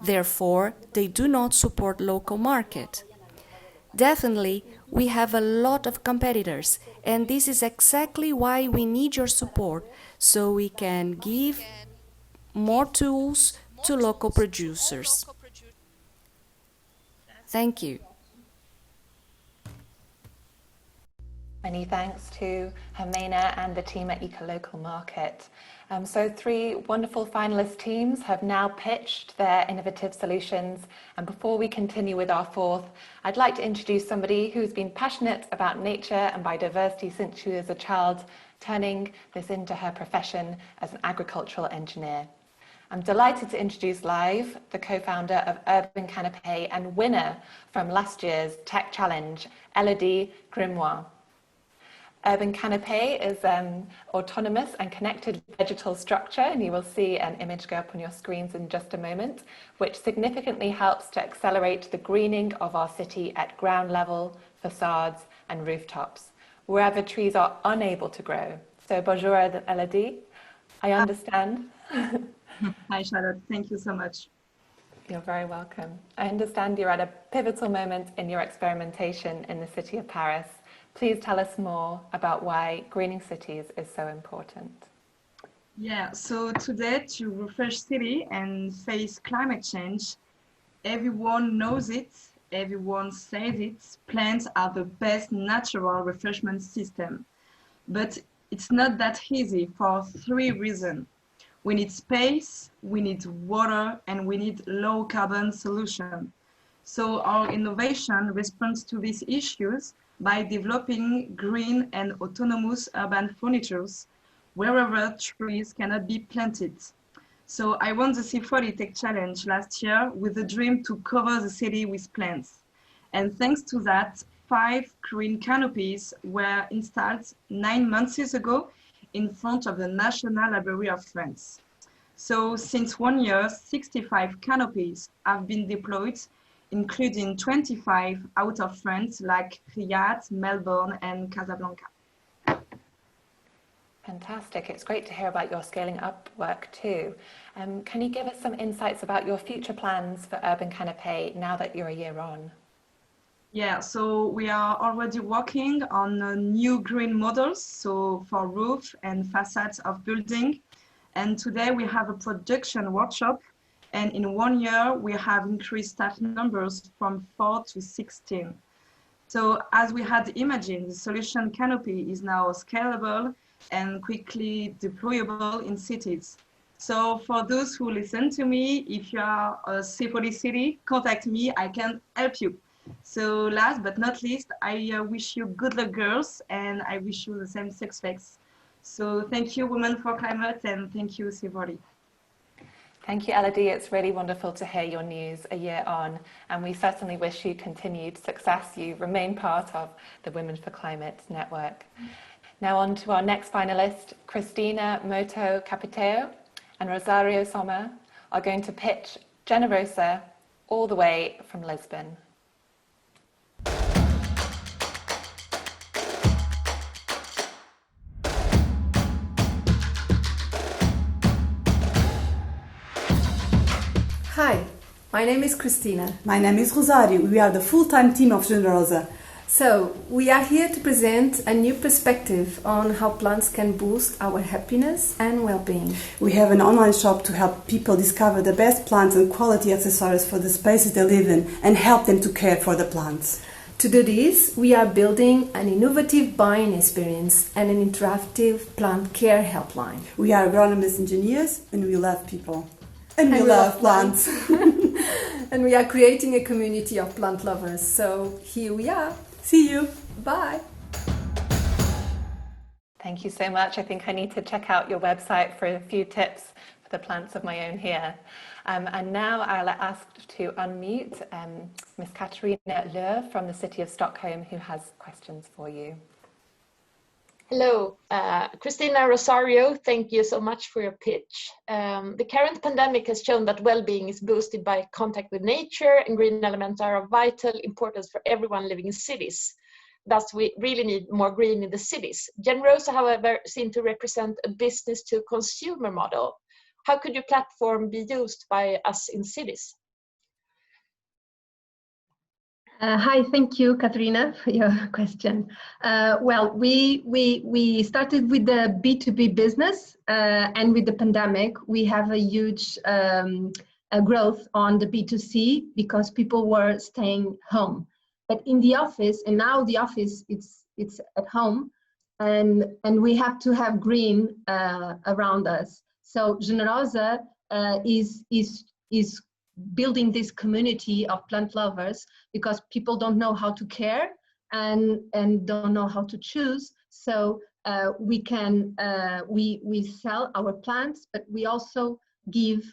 Therefore, they do not support local market. Definitely, we have a lot of competitors, and this is exactly why we need your support, so we can give more tools to local producers. Thank you. Many thanks to Jimena and the team at Ecolocal Market. So 3 wonderful finalist teams have now pitched their innovative solutions. And before we continue with our 4th, I'd like to introduce somebody who's been passionate about nature and biodiversity since she was a child, turning this into her profession as an agricultural engineer. I'm delighted to introduce live the co-founder of Urban Canopé and winner from last year's Tech Challenge, Elodie Grimoire. Urban Canopy is an autonomous and connected digital structure, and you will see an image go up on your screens in just a moment, which significantly helps to accelerate the greening of our city at ground level, facades and rooftops, wherever trees are unable to grow. So bonjour Elodie, I understand. Hi Charlotte, thank you so much. You're very welcome. I understand you're at a pivotal moment in your experimentation in the city of Paris. Please tell us more about why greening cities is so important. Yeah, so today to refresh city and face climate change, everyone knows it, everyone says it, plants are the best natural refreshment system. But it's not that easy for 3 reasons. We need space, we need water, and we need low carbon solution. So our innovation responds to these issues by developing green and autonomous urban furnitures wherever trees cannot be planted. So I won the C40 Tech Challenge last year with a dream to cover the city with plants. And thanks to that, 5 green canopies were installed 9 months ago in front of the National Library of France. So since 1 year, 65 canopies have been deployed, including 25 out of France, like Riyadh, Melbourne, and Casablanca. Fantastic. It's great to hear about your scaling up work too. Can you give us some insights about your future plans for Urban Canopy now that you're a year on? Yeah, so we are already working on new green models, so for roof and facades of building. And today we have a production workshop, and in 1 year we have increased staff numbers from 4 to 16. So as we had imagined, the solution canopy is now scalable and quickly deployable in cities. So for those who listen to me, if you are a C40 city, contact me, I can help you. So last but not least, I wish you good luck, girls, and I wish you the same success. So thank you, Women4Climate, and thank you, C40. Thank you, Elodie. It's really wonderful to hear your news a year on, and we certainly wish you continued success. You remain part of the Women4Climate network. Now on to our next finalist, Cristina Moto Capiteo and Rosario Sommer are going to pitch Generosa all the way from Lisbon. Hi, my name is Cristina. My name is Rosario. We are the full-time team of Generosa. So, we are here to present a new perspective on how plants can boost our happiness and well-being. We have an online shop to help people discover the best plants and quality accessories for the spaces they live in and help them to care for the plants. To do this, we are building an innovative buying experience and an interactive plant care helpline. We are agronomist engineers and we love people. And we love plants. And we are creating a community of plant lovers. So here we are. See you. Bye. Thank you so much. I think I need to check out your website for a few tips for the plants of my own here. And now I'll ask to unmute Ms. Katarina Lööf from the city of Stockholm, who has questions for you. Hello, Cristina, Rosario, thank you so much for your pitch. The current pandemic has shown that well-being is boosted by contact with nature, and green elements are of vital importance for everyone living in cities. Thus, we really need more green in the cities. Generosa, however, seem to represent a business-to-consumer model. How could your platform be used by us in cities? Hi, thank you, Katrina, for your question. Well, we started with the B2B business, and with the pandemic, we have a huge growth on the B2C because people were staying home. But in the office, and now the office it's at home, and we have to have green around us. So Generosa is building this community of plant lovers because people don't know how to care and don't know how to choose. So we can we sell our plants, but we also give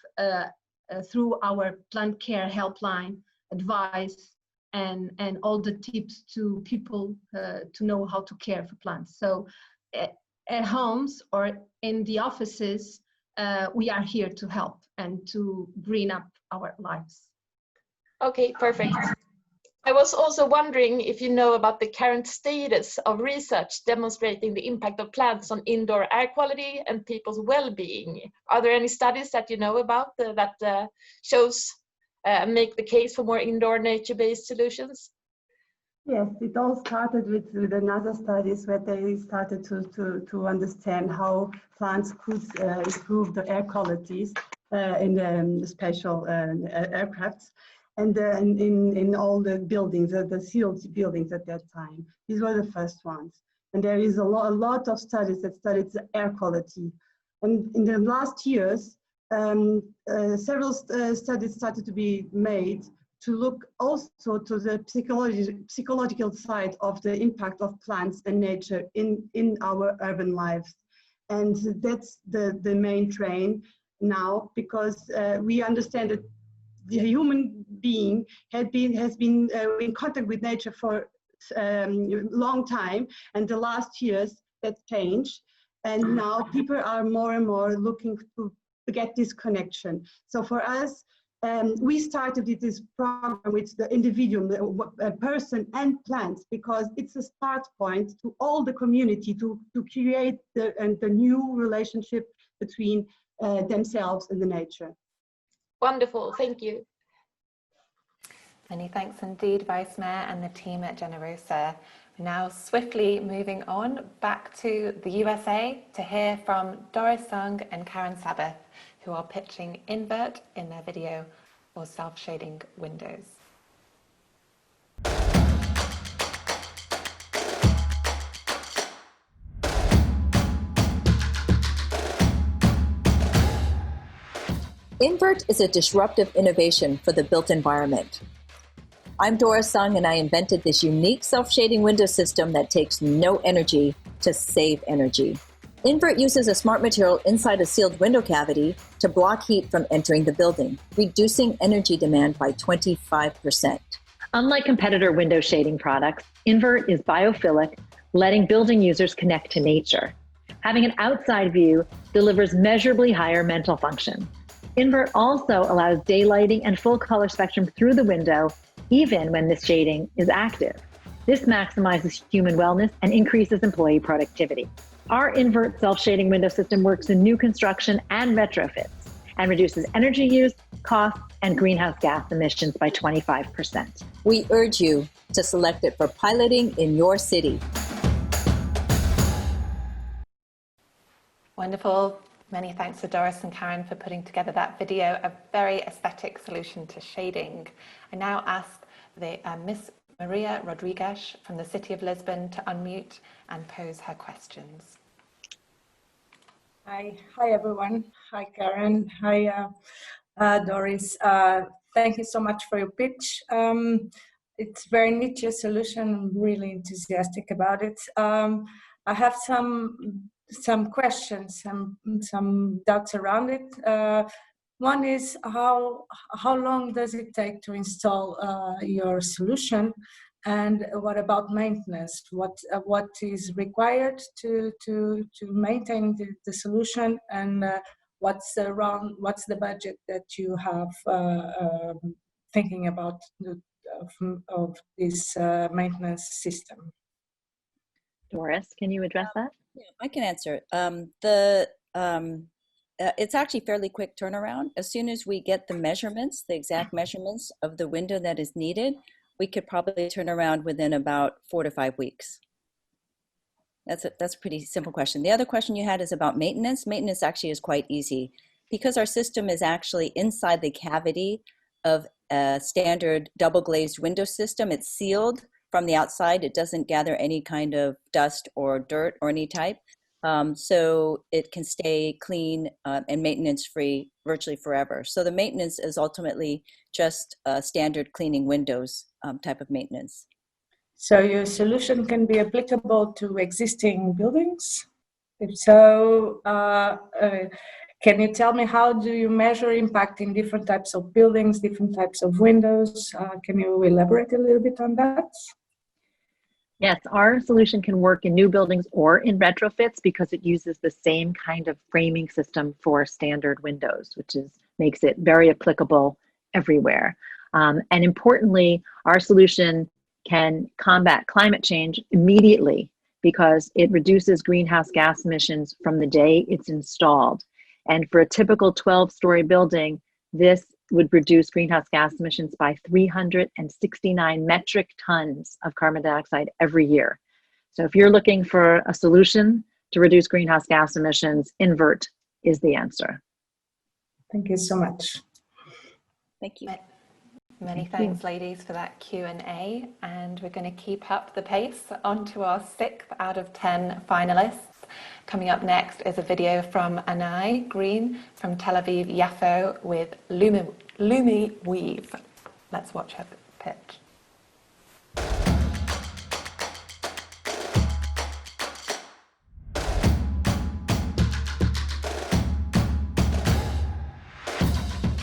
through our plant care helpline advice and all the tips to people to know how to care for plants. So at homes or in the offices, we are here to help and to green up our lives. Okay, perfect. I was also wondering if you know about the current status of research demonstrating the impact of plants on indoor air quality and people's well-being. Are there any studies that you know about that shows make the case for more indoor nature-based solutions? Yes, it all started with the NASA studies where they started to understand how plants could improve the air qualities in the special aircrafts. And in all the buildings, the sealed buildings at that time. These were the first ones. And there is a lot of studies that studied the air quality. And in the last years, several studies started to be made to look also to the psychological side of the impact of plants and nature in our urban lives. And that's the main trend now, because we understand that the human being has been in contact with nature for a long time, and the last years that changed, and now people are more and more looking to get this connection. So for us, we started with this program with the individual, person and plants, because it's a start point to all the community to create the new relationship between themselves and the nature. Wonderful, thank you. Many thanks indeed, Vice Mayor and the team at Generosa. Now swiftly moving on back to the USA to hear from Doris Sung and Karen Sabbath, who are pitching Invert in their video for self-shading windows. Invert is a disruptive innovation for the built environment. I'm Doris Sung, and I invented this unique self-shading window system that takes no energy to save energy. Invert uses a smart material inside a sealed window cavity to block heat from entering the building, reducing energy demand by 25%. Unlike competitor window shading products, Invert is biophilic, letting building users connect to nature. Having an outside view delivers measurably higher mental function. Invert also allows daylighting and full color spectrum through the window, even when the shading is active. This maximizes human wellness and increases employee productivity. Our Invert self-shading window system works in new construction and retrofits and reduces energy use, costs, and greenhouse gas emissions by 25%. We urge you to select it for piloting in your city. Wonderful. Many thanks to Doris and Karen for putting together that video, a very aesthetic solution to shading. I now ask the Miss Maria Rodriguez from the city of Lisbon to unmute and pose her questions. Hi everyone. Hi Karen. Hi Doris. Thank you so much for your pitch. It's very niche solution. I'm really enthusiastic about it. I have some questions, some doubts around it. One is how long does it take to install your solution, and what about maintenance? What is required to maintain the solution, and what's the budget that you have thinking about of this maintenance system? Doris, can you address that? Yeah, I can answer. It's actually fairly quick turnaround. As soon as we get the measurements, the exact measurements of the window that is needed, we could probably turn around within about 4 to 5 weeks. That's a pretty simple question. The other question you had is about maintenance. Maintenance actually is quite easy. Because our system is actually inside the cavity of a standard double glazed window system, it's sealed from the outside. It doesn't gather any kind of dust or dirt or any type. So it can stay clean and maintenance free virtually forever. So the maintenance is ultimately just standard cleaning windows type of maintenance. So your solution can be applicable to existing buildings? If so, Can you tell me how do you measure impact in different types of buildings, different types of windows? Can you elaborate a little bit on that? Yes, our solution can work in new buildings or in retrofits because it uses the same kind of framing system for standard windows, which makes it very applicable everywhere. And importantly, our solution can combat climate change immediately because it reduces greenhouse gas emissions from the day it's installed. And for a typical 12-story building, this would reduce greenhouse gas emissions by 369 metric tons of carbon dioxide every year. So if you're looking for a solution to reduce greenhouse gas emissions, invert is the answer. Thank you so much. Thank you. Many thanks, ladies, for that Q&A. And we're going to keep up the pace on to our 6th out of 10 finalists. Coming up next is a video from Anai Green from Tel Aviv-Yafo with Lumi Weave. Let's watch her pitch.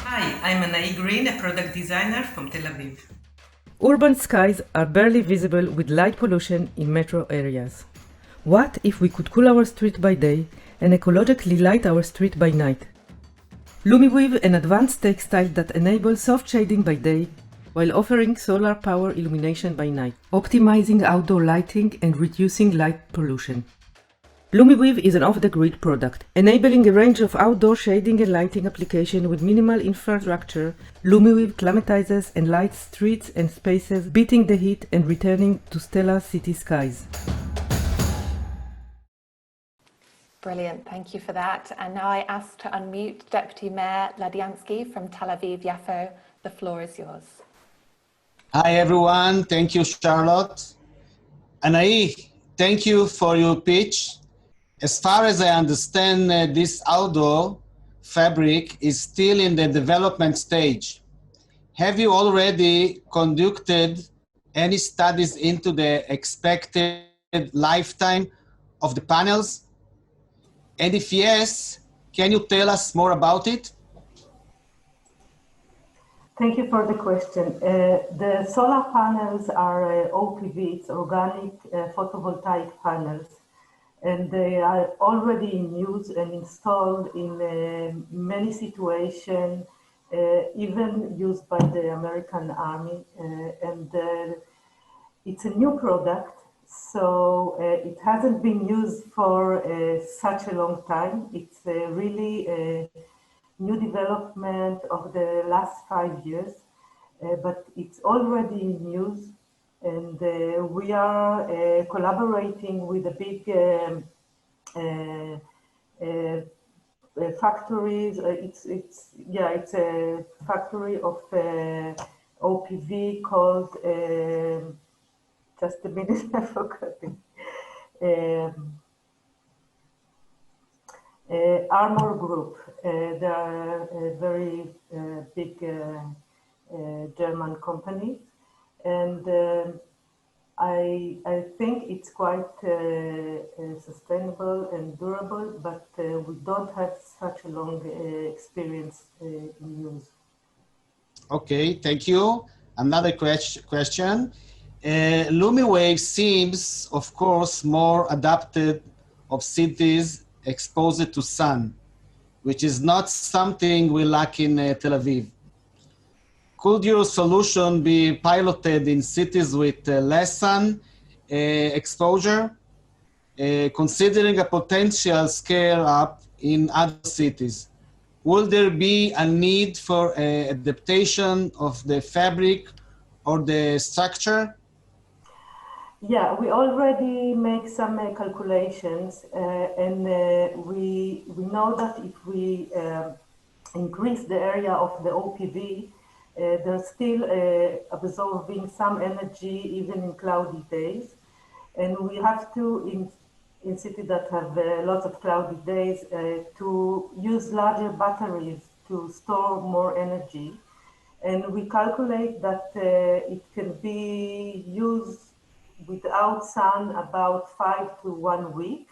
Hi, I'm Anai Green, a product designer from Tel Aviv. Urban skies are barely visible with light pollution in metro areas. What if we could cool our street by day and ecologically light our street by night? LumiWeave, an advanced textile that enables soft shading by day while offering solar power illumination by night, optimizing outdoor lighting and reducing light pollution. LumiWeave is an off-the-grid product, enabling a range of outdoor shading and lighting applications with minimal infrastructure. LumiWeave climatizes and lights streets and spaces, beating the heat and returning to stellar city skies. Brilliant, thank you for that. And now I ask to unmute Deputy Mayor Ladiansky from Tel Aviv-Yafo. The floor is yours. Hi everyone, thank you Charlotte. Anai, thank you for your pitch. As far as I understand, this outdoor fabric is still in the development stage. Have you already conducted any studies into the expected lifetime of the panels? And if yes, can you tell us more about it? Thank you for the question. The solar panels are OPV, it's organic photovoltaic panels, and they are already in use and installed in many situations, even used by the American Army. And it's a new product, so it hasn't been used for such a long time. It's really a new development of the last 5 years, but it's already in use. And we are collaborating with a big factories. It's a factory of OPV called, just a minute, I forgot it. Armor Group. They are a very big German company. And I think it's quite sustainable and durable, but we don't have such a long experience in use. Okay, thank you. Another question. LumiWave seems, of course, more adapted of cities exposed to sun, which is not something we lack in Tel Aviv. Could your solution be piloted in cities with less sun exposure, considering a potential scale up in other cities? Will there be a need for adaptation of the fabric or the structure? Yeah, we already make some calculations, and we know that if we increase the area of the OPV, they're still absorbing some energy even in cloudy days. And we have to, in cities that have lots of cloudy days, to use larger batteries to store more energy. And we calculate that it can be used without sun about 5 to 1 week.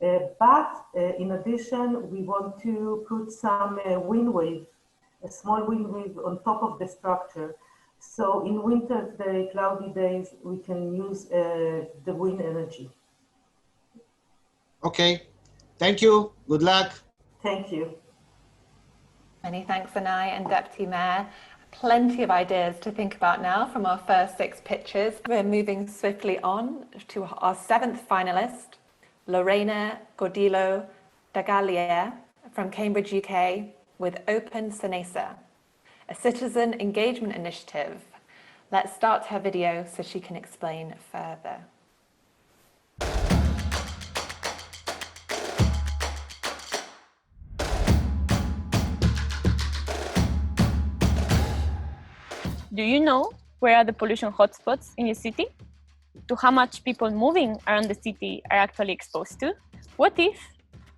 But in addition, we want to put some wind wave, a small wind wave on top of the structure. So in winter, the cloudy days, we can use the wind energy. Okay, thank you. Good luck. Thank you. Many thanks, Anai and Deputy Mayor. Plenty of ideas to think about now from our first 6 pitches. We're moving swiftly on to our 7th finalist, Lorena Gordillo Dagalier from Cambridge, UK, with Open Senesa, a citizen engagement initiative. Let's start her video so she can explain further. Do you know where are the pollution hotspots in your city? To how much people moving around the city are actually exposed to? What if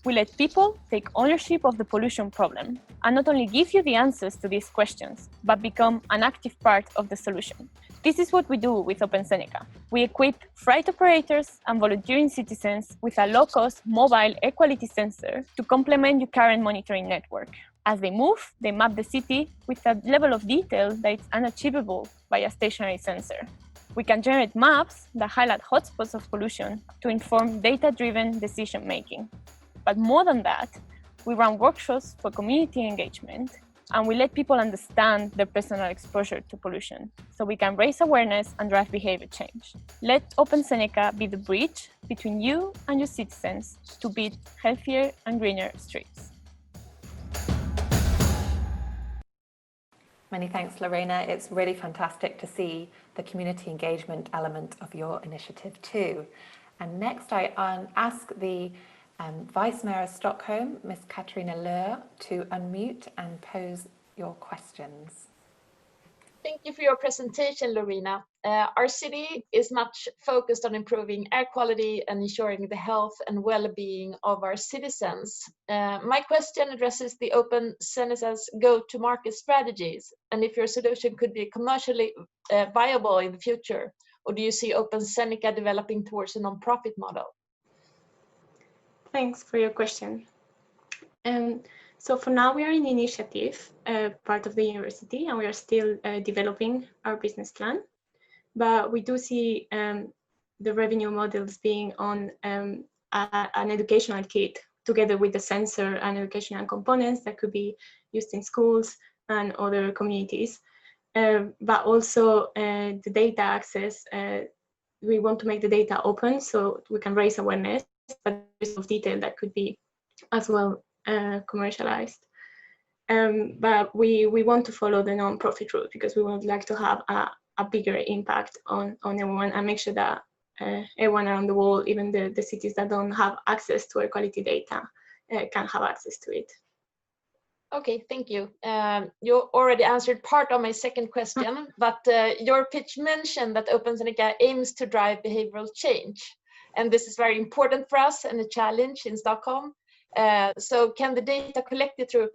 we let people take ownership of the pollution problem and not only give you the answers to these questions, but become an active part of the solution? This is what we do with Open Seneca. We equip freight operators and volunteering citizens with a low-cost mobile air quality sensor to complement your current monitoring network. As they move, they map the city with a level of detail that is unachievable by a stationary sensor. We can generate maps that highlight hotspots of pollution to inform data-driven decision-making. But more than that, we run workshops for community engagement, and we let people understand their personal exposure to pollution, so we can raise awareness and drive behavior change. Let Open Seneca be the bridge between you and your citizens to build healthier and greener streets. Many thanks, Lorena. It's really fantastic to see the community engagement element of your initiative too. And next I ask the Vice Mayor of Stockholm, Ms. Katarina Löhr, to unmute and pose your questions. Thank you for your presentation, Lorena. Our city is much focused on improving air quality and ensuring the health and well-being of our citizens. My question addresses the Open Seneca's go-to-market strategies, and if your solution could be commercially viable in the future, or do you see Open Seneca developing towards a non-profit model? Thanks for your question. So for now, we are an initiative, part of the university, and we are still developing our business plan. But we do see the revenue models being on an educational kit together with the sensor and educational components that could be used in schools and other communities. But also the data access, we want to make the data open so we can raise awareness, but there's of detail that could be as well commercialized. But we want to follow the non-profit route because we would like to have a bigger impact on everyone and make sure that everyone around the world, even the cities that don't have access to air quality data, can have access to it. Okay, thank you. You already answered part of my second question, but your pitch mentioned that Open Seneca aims to drive behavioral change. And this is very important for us and a challenge in Stockholm. So can the data collected through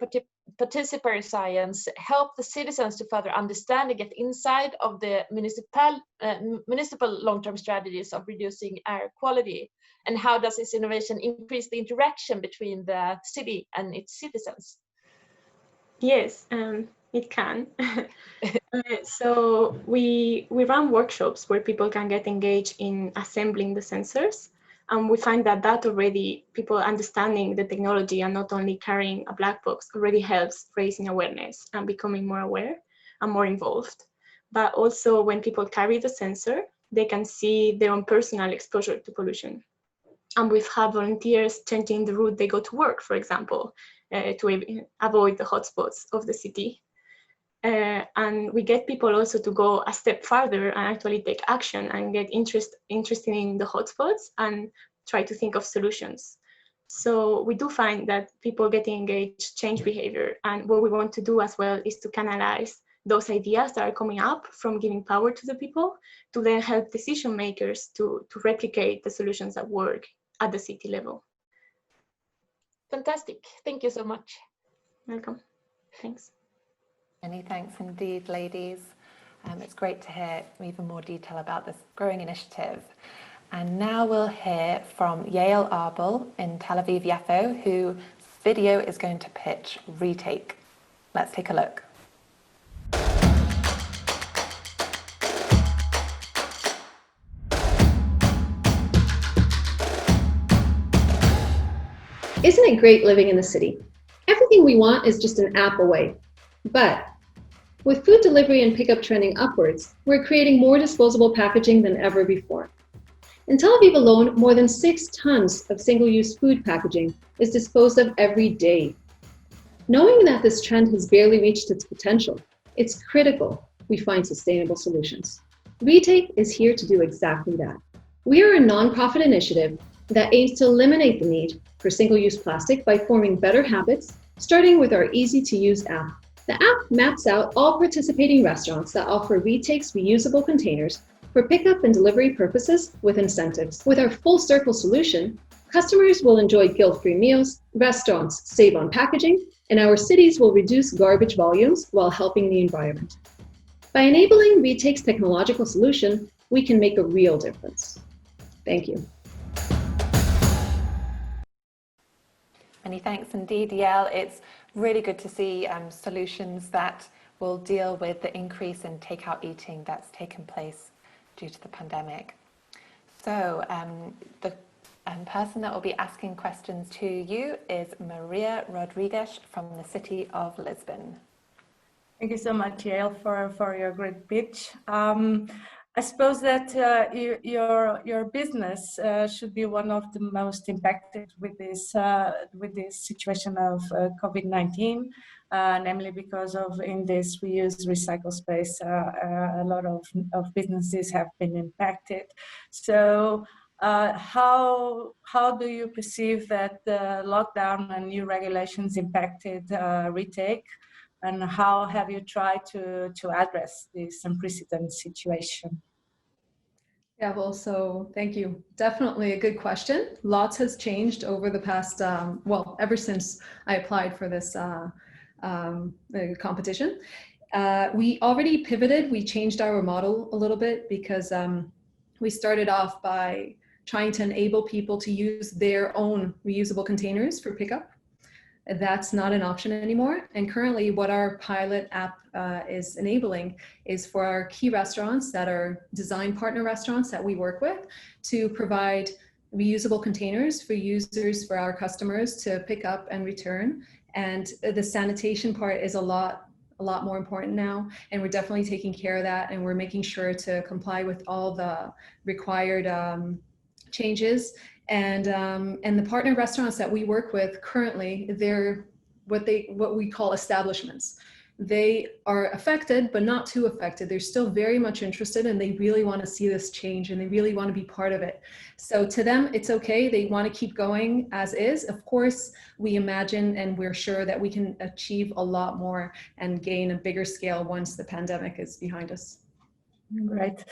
participatory science help the citizens to further understand and get inside of the municipal long-term strategies of reducing air quality? And how does this innovation increase the interaction between the city and its citizens? Yes, it can. So we run workshops where people can get engaged in assembling the sensors. And we find that already, people understanding the technology and not only carrying a black box already helps raising awareness and becoming more aware and more involved. But also when people carry the sensor, they can see their own personal exposure to pollution. And we've had volunteers changing the route they go to work, for example, to avoid the hotspots of the city. And we get people also to go a step further and actually take action and get interested in the hotspots and try to think of solutions. So we do find that people getting engaged change behavior. And what we want to do as well is to canalize those ideas that are coming up from giving power to the people to then help decision makers to replicate the solutions that work at the city level. Fantastic. Thank you so much. Welcome. Thanks. Many thanks indeed, ladies. It's great to hear even more detail about this growing initiative. And now we'll hear from Yael Arbel in Tel Aviv-Yafo, whose video is going to pitch Retake. Let's take a look. Isn't it great living in the city? Everything we want is just an app away. But with food delivery and pickup trending upwards, we're creating more disposable packaging than ever before. In Tel Aviv alone, more than 6 tons of single-use food packaging is disposed of every day. Knowing that this trend has barely reached its potential, it's critical we find sustainable solutions. Retake is here to do exactly that. We are a nonprofit initiative that aims to eliminate the need for single-use plastic by forming better habits, starting with our easy-to-use app. The app maps out all participating restaurants that offer Retake's reusable containers for pickup and delivery purposes with incentives. With our full circle solution, customers will enjoy guilt-free meals, restaurants save on packaging, and our cities will reduce garbage volumes while helping the environment. By enabling Retake's technological solution, we can make a real difference. Thank you. Many thanks indeed, Yael. It's really good to see solutions that will deal with the increase in takeout eating that's taken place due to the pandemic. So the person that will be asking questions to you is Maria Rodriguez from the city of Lisbon. Thank you so much, Yael, for your great pitch. I suppose that your business should be one of the most impacted with this situation of COVID-19, namely because in this reuse recycle space, a lot of businesses have been impacted. So how do you perceive that the lockdown and new regulations impacted Retake? And how have you tried to address this unprecedented situation? Yeah, well, so thank you. Definitely a good question. Lots has changed over the past, ever since I applied for this competition. We already pivoted. We changed our model a little bit because we started off by trying to enable people to use their own reusable containers for pickup. That's not an option anymore. And currently what our pilot app is enabling is for our key restaurants that are design partner restaurants that we work with to provide reusable containers for users, for our customers to pick up and return. And the sanitation part is a lot more important now. And we're definitely taking care of that. And we're making sure to comply with all the required changes. And the partner restaurants that we work with currently, they're what we call establishments. They are affected, but not too affected. They're still very much interested and they really want to see this change and they really want to be part of it. So to them, it's okay. They want to keep going as is. Of course, we imagine and we're sure that we can achieve a lot more and gain a bigger scale once the pandemic is behind us. Great.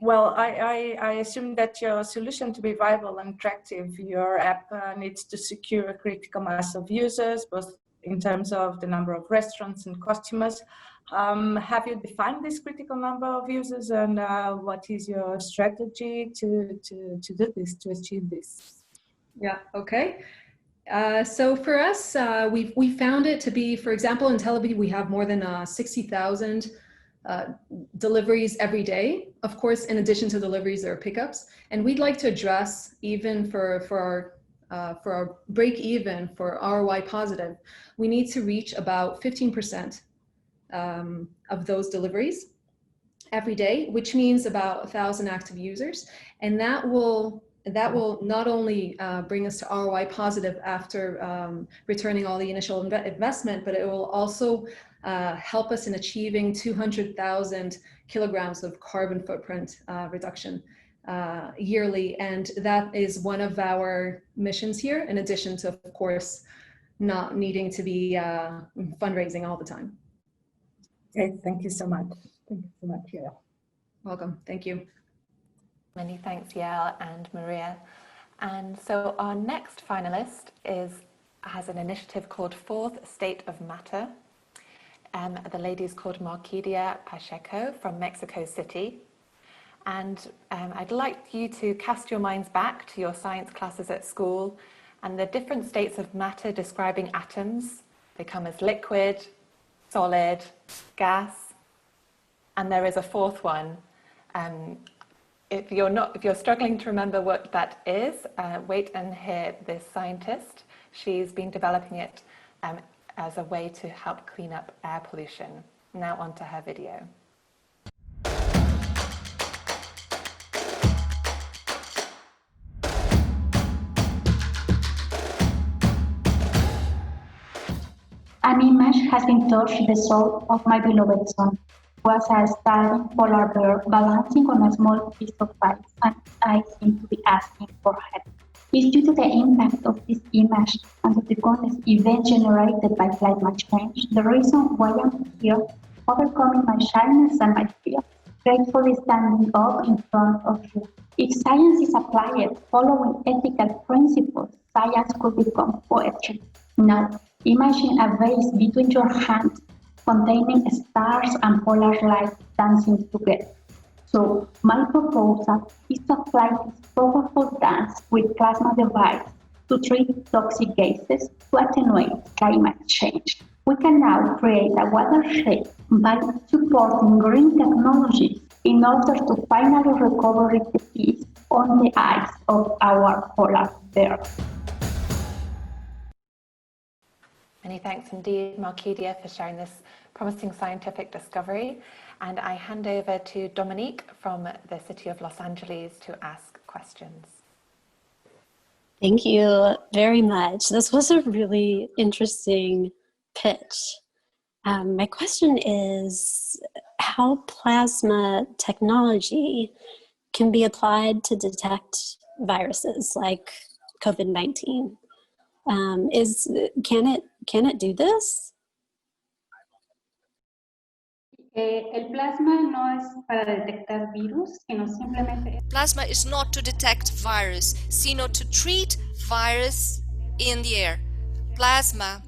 Well, I assume that your solution to be viable and attractive, your app needs to secure a critical mass of users, both in terms of the number of restaurants and customers. Have you defined this critical number of users, and what is your strategy to do this, to achieve this? Yeah, okay. So for us, we found it to be, for example, in Tel Aviv, we have more than 60,000 deliveries every day. Of course, in addition to deliveries, there are pickups, and we'd like to address, even for our break even, for ROI positive, we need to reach about 15% of those deliveries every day, which means about 1,000 active users, and that will not only bring us to ROI positive after returning all the initial investment, but it will also help us in achieving 200,000 kilograms of carbon footprint reduction yearly. And that is one of our missions here, in addition to, of course, not needing to be fundraising all the time. Okay, thank you so much. Thank you so much, Yael. Welcome, thank you. Many thanks, Yael and Maria. And so our next finalist has an initiative called Fourth State of Matter. The lady is called Marquidia Pacheco from Mexico City. And I'd like you to cast your minds back to your science classes at school and the different states of matter describing atoms. They come as liquid, solid, gas, and there is a fourth one. If you're struggling to remember what that is, wait and hear this scientist. She's been developing it as a way to help clean up air pollution. Now on to her video. An image has been touched the soul of my beloved son. It was a starving polar bear balancing on a small piece of ice, and I seem to be asking for help. It's due to the impact of this image and of the countless events generated by climate change, the reason why I'm here, overcoming my shyness and my fear, gratefully standing up in front of you. If science is applied following ethical principles, science could become poetry. Now, imagine a vase between your hands containing stars and polar light dancing together. So, my proposal is to apply this powerful dance with plasma device to treat toxic gases to attenuate climate change. We can now create a watershed by supporting green technologies in order to finally recover the peace on the ice of our polar bear. Many thanks indeed, Malkidia, for sharing this promising scientific discovery. And I hand over to Dominique from the city of Los Angeles to ask questions. Thank you very much. This was a really interesting pitch. My question is how plasma technology can be applied to detect viruses like COVID-19. Can it do this? Plasma is not to detect virus, sino to treat virus in the air. Plasma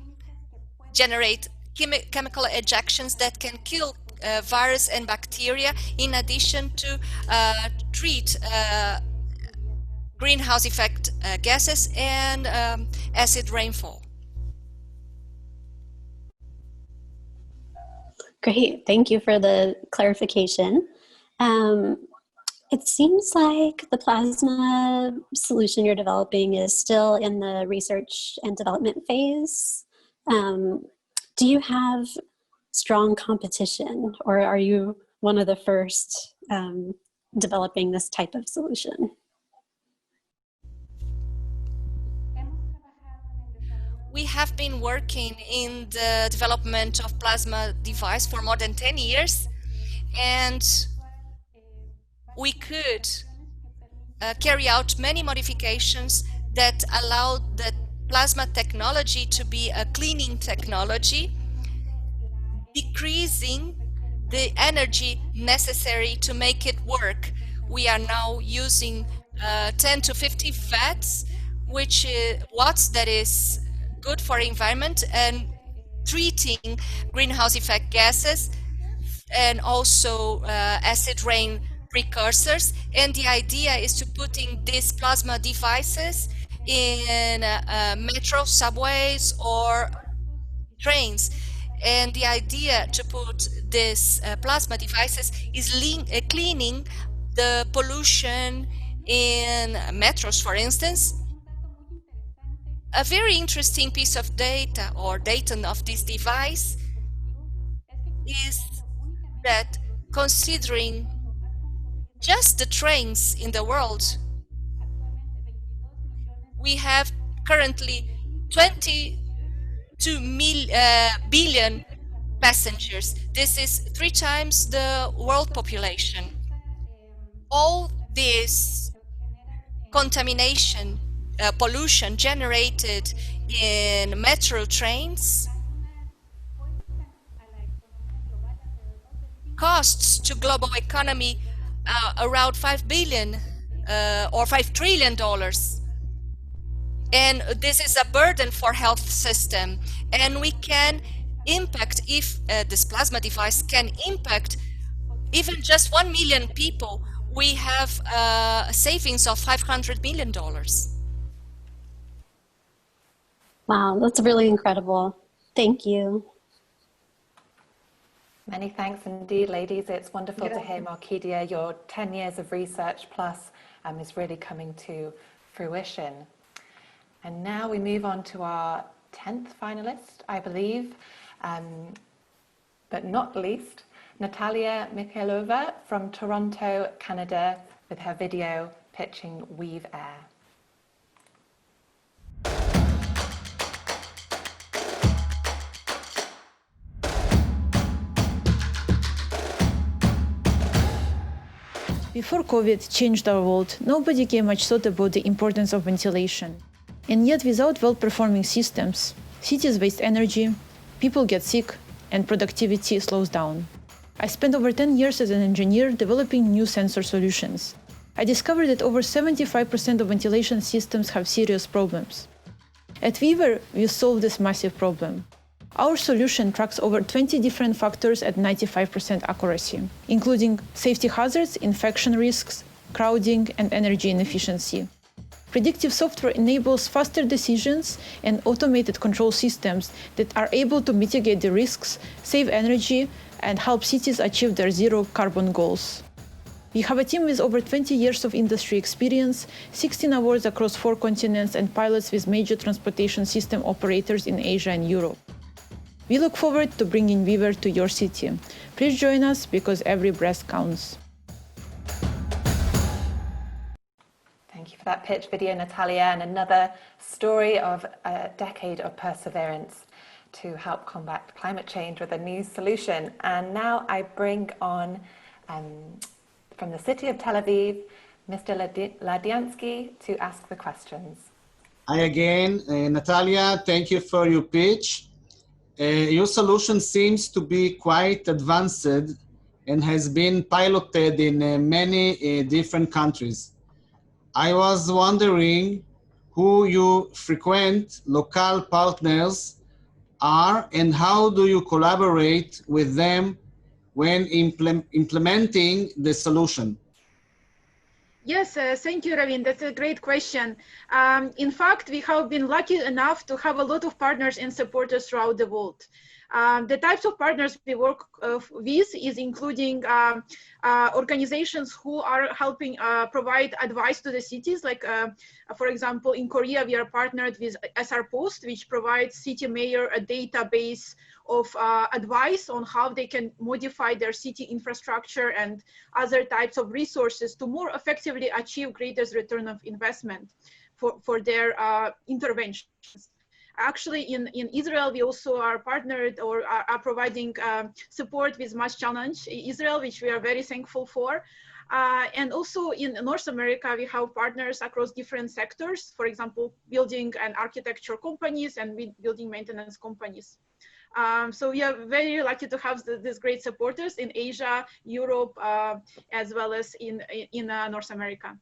generate chemical ejections that can kill virus and bacteria, in addition to treat greenhouse effect gases and acid rainfall. Great, thank you for the clarification. It seems like the plasma solution you're developing is still in the research and development phase. Do you have strong competition, or are you one of the first developing this type of solution? We have been working in the development of plasma device for more than 10 years, and we could carry out many modifications that allowed the plasma technology to be a cleaning technology, decreasing the energy necessary to make it work. We are now using 10 to 50 watts, which is watts that is good for environment and treating greenhouse effect gases and also acid rain precursors. And the idea is to putting these plasma devices in metro, subways, or trains. And the idea to put these plasma devices is cleaning the pollution in metros, for instance. A very interesting piece of data or data of this device is that, considering just the trains in the world, we have currently 22 billion passengers. This is 3 times the world population. All this contamination, pollution generated in metro trains costs to global economy around $5 billion or $5 trillion. And this is a burden for health system. And we can impact, if this plasma device can impact even just 1 million people, we have a savings of $500 million. Wow, that's really incredible. Thank you. Many thanks indeed, ladies. It's wonderful to hear, Markidia, your 10 years of research plus is really coming to fruition. And now we move on to our 10th finalist, I believe, but not least, Natalia Mikhailova from Toronto, Canada, with her video pitching Weave Air. Before COVID changed our world, nobody gave much thought about the importance of ventilation. And yet, without well-performing systems, cities waste energy, people get sick, and productivity slows down. I spent over 10 years as an engineer developing new sensor solutions. I discovered that over 75% of ventilation systems have serious problems. At Weaver, we solved this massive problem. Our solution tracks over 20 different factors at 95% accuracy, including safety hazards, infection risks, crowding, and energy inefficiency. Predictive software enables faster decisions and automated control systems that are able to mitigate the risks, save energy, and help cities achieve their zero carbon goals. We have a team with over 20 years of industry experience, 16 awards across 4 continents, and pilots with major transportation system operators in Asia and Europe. We look forward to bringing Weaver to your city. Please join us because every breath counts. Thank you for that pitch video, Natalia, and another story of a decade of perseverance to help combat climate change with a new solution. And now I bring on, from the city of Tel Aviv, Mr. Ladiansky to ask the questions. Hi again, Natalia, thank you for your pitch. Your solution seems to be quite advanced and has been piloted in many different countries. I was wondering who you frequent local partners are and how do you collaborate with them when implementing the solution? Yes, thank you, Ravin. That's a great question. In fact, we have been lucky enough to have a lot of partners and supporters throughout the world. The types of partners we work with is including organizations who are helping provide advice to the cities. Like, for example, in Korea, we are partnered with SR Post, which provides city mayor a database of advice on how they can modify their city infrastructure and other types of resources to more effectively achieve greatest return of investment for their interventions. Actually, in Israel, we also are partnered or are providing support with Mass Challenge Israel, which we are very thankful for. And also in North America, we have partners across different sectors, for example, building and architecture companies and building maintenance companies. So we are very lucky to have these great supporters in Asia, Europe, as well as in North America.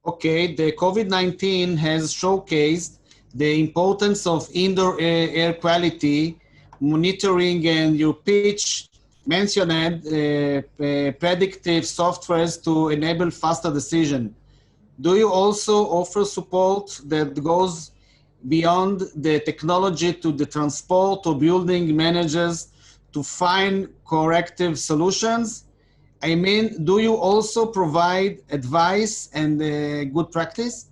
Okay, the COVID-19 has showcased the importance of indoor air quality monitoring, and your pitch mentioned predictive softwares to enable faster decision. Do you also offer support that goes beyond the technology to the transport or building managers to find corrective solutions? I mean, do you also provide advice and good practice?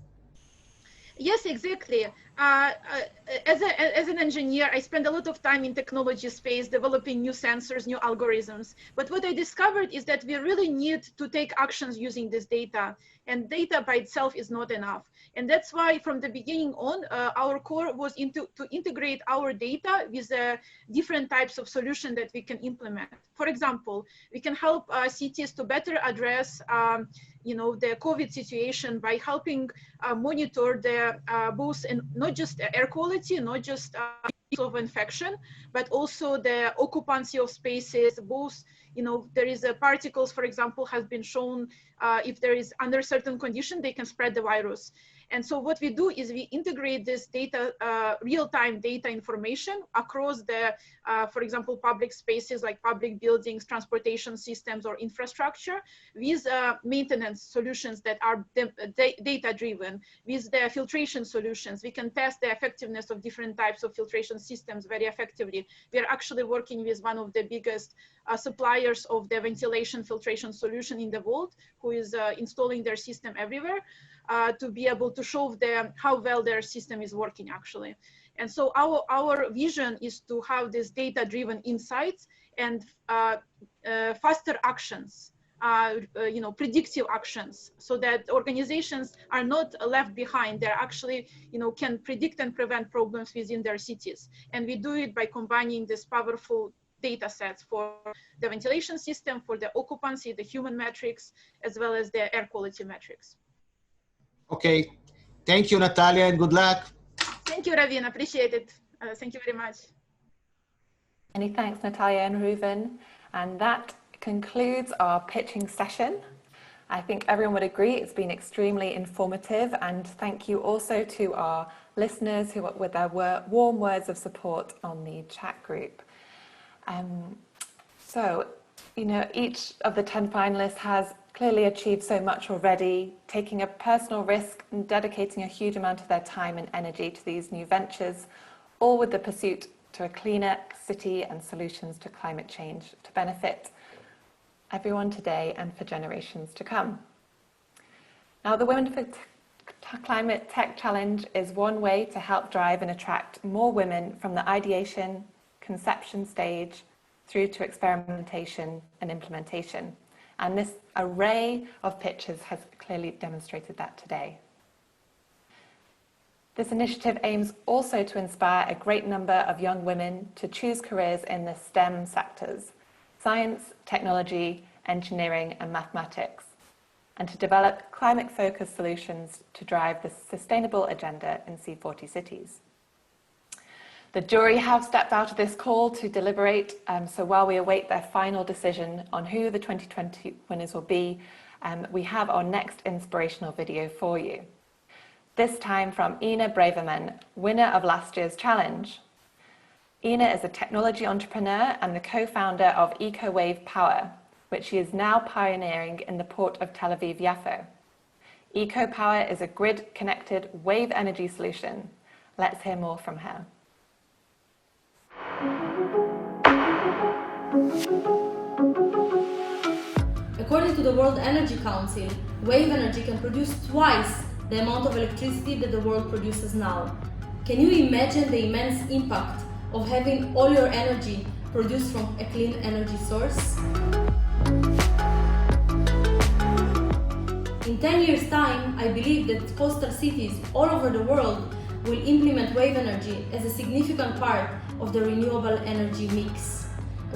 Yes, exactly. As an engineer, I spend a lot of time in technology space developing new sensors, new algorithms. But what I discovered is that we really need to take actions using this data, and data by itself is not enough. And that's why from the beginning on, our core was to integrate our data with different types of solutions that we can implement. For example, we can help cities to better address the COVID situation by helping monitor the both and not just air quality, not just of infection, but also the occupancy of spaces. Both, there is particles, for example, has been shown if there is under certain condition, they can spread the virus. And so what we do is we integrate this data, real-time data information across the, for example, public spaces like public buildings, transportation systems, or infrastructure, with maintenance solutions that are data-driven, with the filtration solutions. We can test the effectiveness of different types of filtration systems very effectively. We are actually working with one of the biggest suppliers of the ventilation filtration solution in the world, who is installing their system everywhere, to be able to show them how well their system is working actually. And so our vision is to have this data-driven insights and faster actions, predictive actions, so that organizations are not left behind. They're actually, can predict and prevent problems within their cities. And we do it by combining this powerful data sets for the ventilation system, for the occupancy, the human metrics, as well as the air quality metrics. Okay, thank you, Natalia, and good luck. Thank you, Ravin, appreciate it. Thank you very much. Many thanks, Natalia and Reuven. And that concludes our pitching session. I think everyone would agree it's been extremely informative, and thank you also to our listeners who, with their warm words of support on the chat group. Each of the 10 finalists has clearly achieved so much already, taking a personal risk and dedicating a huge amount of their time and energy to these new ventures, all with the pursuit to a cleaner city and solutions to climate change to benefit everyone today and for generations to come. Now, the Women4Climate Tech Challenge is one way to help drive and attract more women from the ideation, conception stage through to experimentation and implementation. And this array of pitches has clearly demonstrated that today. This initiative aims also to inspire a great number of young women to choose careers in the STEM sectors, science, technology, engineering, and mathematics, and to develop climate-focused solutions to drive the sustainable agenda in C40 cities. The jury have stepped out of this call to deliberate, so while we await their final decision on who the 2020 winners will be, we have our next inspirational video for you. This time from Ina Braverman, winner of last year's challenge. Ina is a technology entrepreneur and the co-founder of EcoWave Power, which she is now pioneering in the port of Tel Aviv-Yafo. EcoPower is a grid-connected wave energy solution. Let's hear more from her. According to the World Energy Council, wave energy can produce twice the amount of electricity that the world produces now. Can you imagine the immense impact of having all your energy produced from a clean energy source? In 10 years' time, I believe that coastal cities all over the world will implement wave energy as a significant part of the renewable energy mix.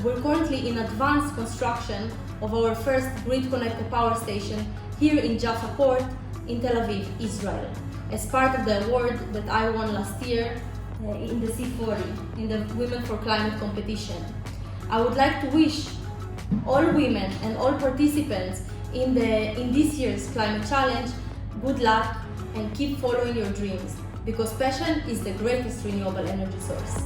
We're currently in advanced construction of our first grid-connected power station here in Jaffa Port in Tel Aviv, Israel, as part of the award that I won last year in the C40, in the Women4Climate competition. I would like to wish all women and all participants in this year's climate challenge good luck and keep following your dreams, because passion is the greatest renewable energy source.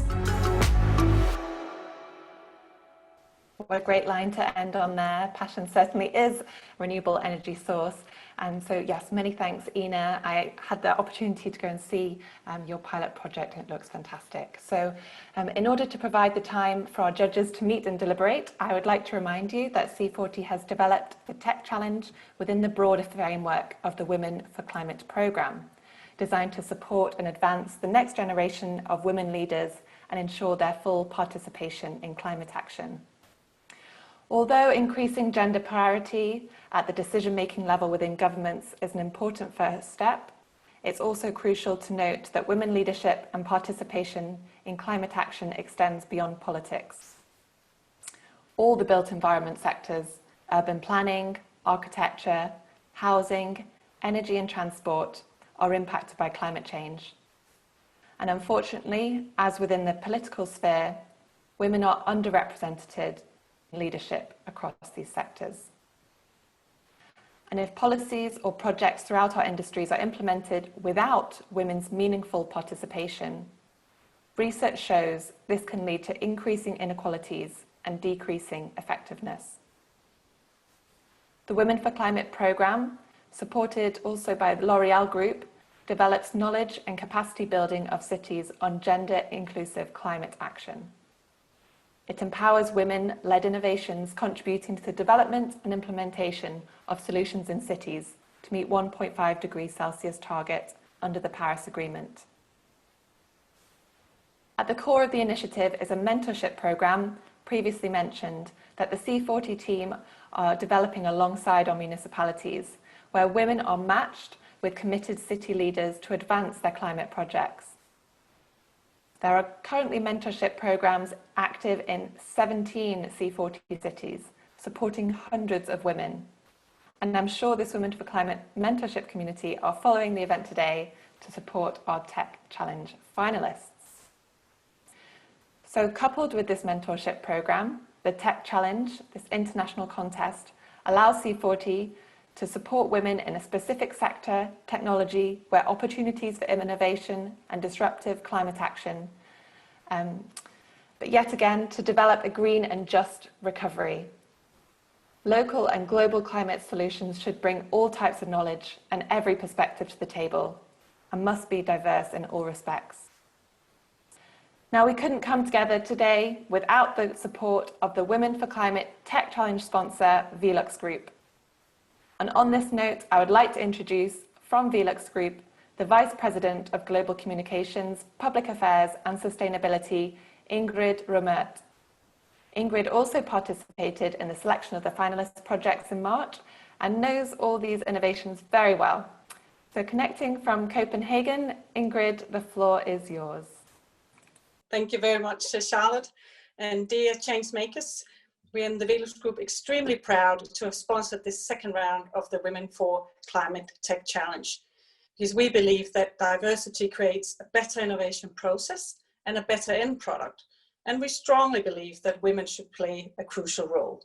What a great line to end on there. Passion certainly is a renewable energy source. And so, yes, many thanks, Ina. I had the opportunity to go and see your pilot project, and it looks fantastic. So in order to provide the time for our judges to meet and deliberate, I would like to remind you that C40 has developed the Tech Challenge within the broader framework of the Women4Climate programme, designed to support and advance the next generation of women leaders and ensure their full participation in climate action. Although increasing gender parity at the decision-making level within governments is an important first step, it's also crucial to note that women leadership and participation in climate action extends beyond politics. All the built environment sectors, urban planning, architecture, housing, energy and transport, are impacted by climate change. And unfortunately, as within the political sphere, women are underrepresented in leadership across these sectors. And if policies or projects throughout our industries are implemented without women's meaningful participation, research shows this can lead to increasing inequalities and decreasing effectiveness. The Women4Climate programme, supported also by the L'Oréal Group, develops knowledge and capacity building of cities on gender-inclusive climate action. It empowers women-led innovations contributing to the development and implementation of solutions in cities to meet 1.5 degrees Celsius target under the Paris Agreement. At the core of the initiative is a mentorship programme previously mentioned that the C40 team are developing alongside our municipalities, where women are matched with committed city leaders to advance their climate projects. There are currently mentorship programs active in 17 C40 cities, supporting hundreds of women. And I'm sure this Women4Climate mentorship community are following the event today to support our Tech Challenge finalists. So coupled with this mentorship program, the Tech Challenge, this international contest, allows C40 to support women in a specific sector, technology, where opportunities for innovation and disruptive climate action, but yet again, to develop a green and just recovery. Local and global climate solutions should bring all types of knowledge and every perspective to the table, and must be diverse in all respects. Now, we couldn't come together today without the support of the Women4Climate Tech Challenge sponsor, VELUX Group. And on this note, I would like to introduce, from VELUX Group, the Vice President of Global Communications, Public Affairs and Sustainability, Ingrid Romert. Ingrid also participated in the selection of the finalist projects in March and knows all these innovations very well. So connecting from Copenhagen, Ingrid, the floor is yours. Thank you very much, Charlotte. And dear change makers, we in the VELUX Group extremely proud to have sponsored this second round of the Women4Climate Tech Challenge, because we believe that diversity creates a better innovation process and a better end product. And we strongly believe that women should play a crucial role.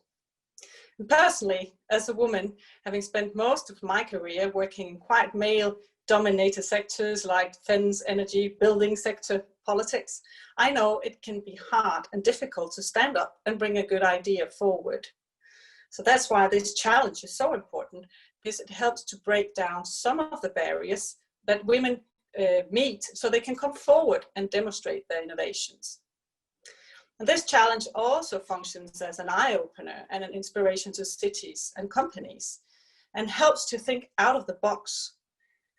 And personally, as a woman, having spent most of my career working in quite male-dominated sectors like defense, energy, building sector, politics, I know it can be hard and difficult to stand up and bring a good idea forward. So that's why this challenge is so important, because it helps to break down some of the barriers that women meet so they can come forward and demonstrate their innovations. And this challenge also functions as an eye-opener and an inspiration to cities and companies, and helps to think out of the box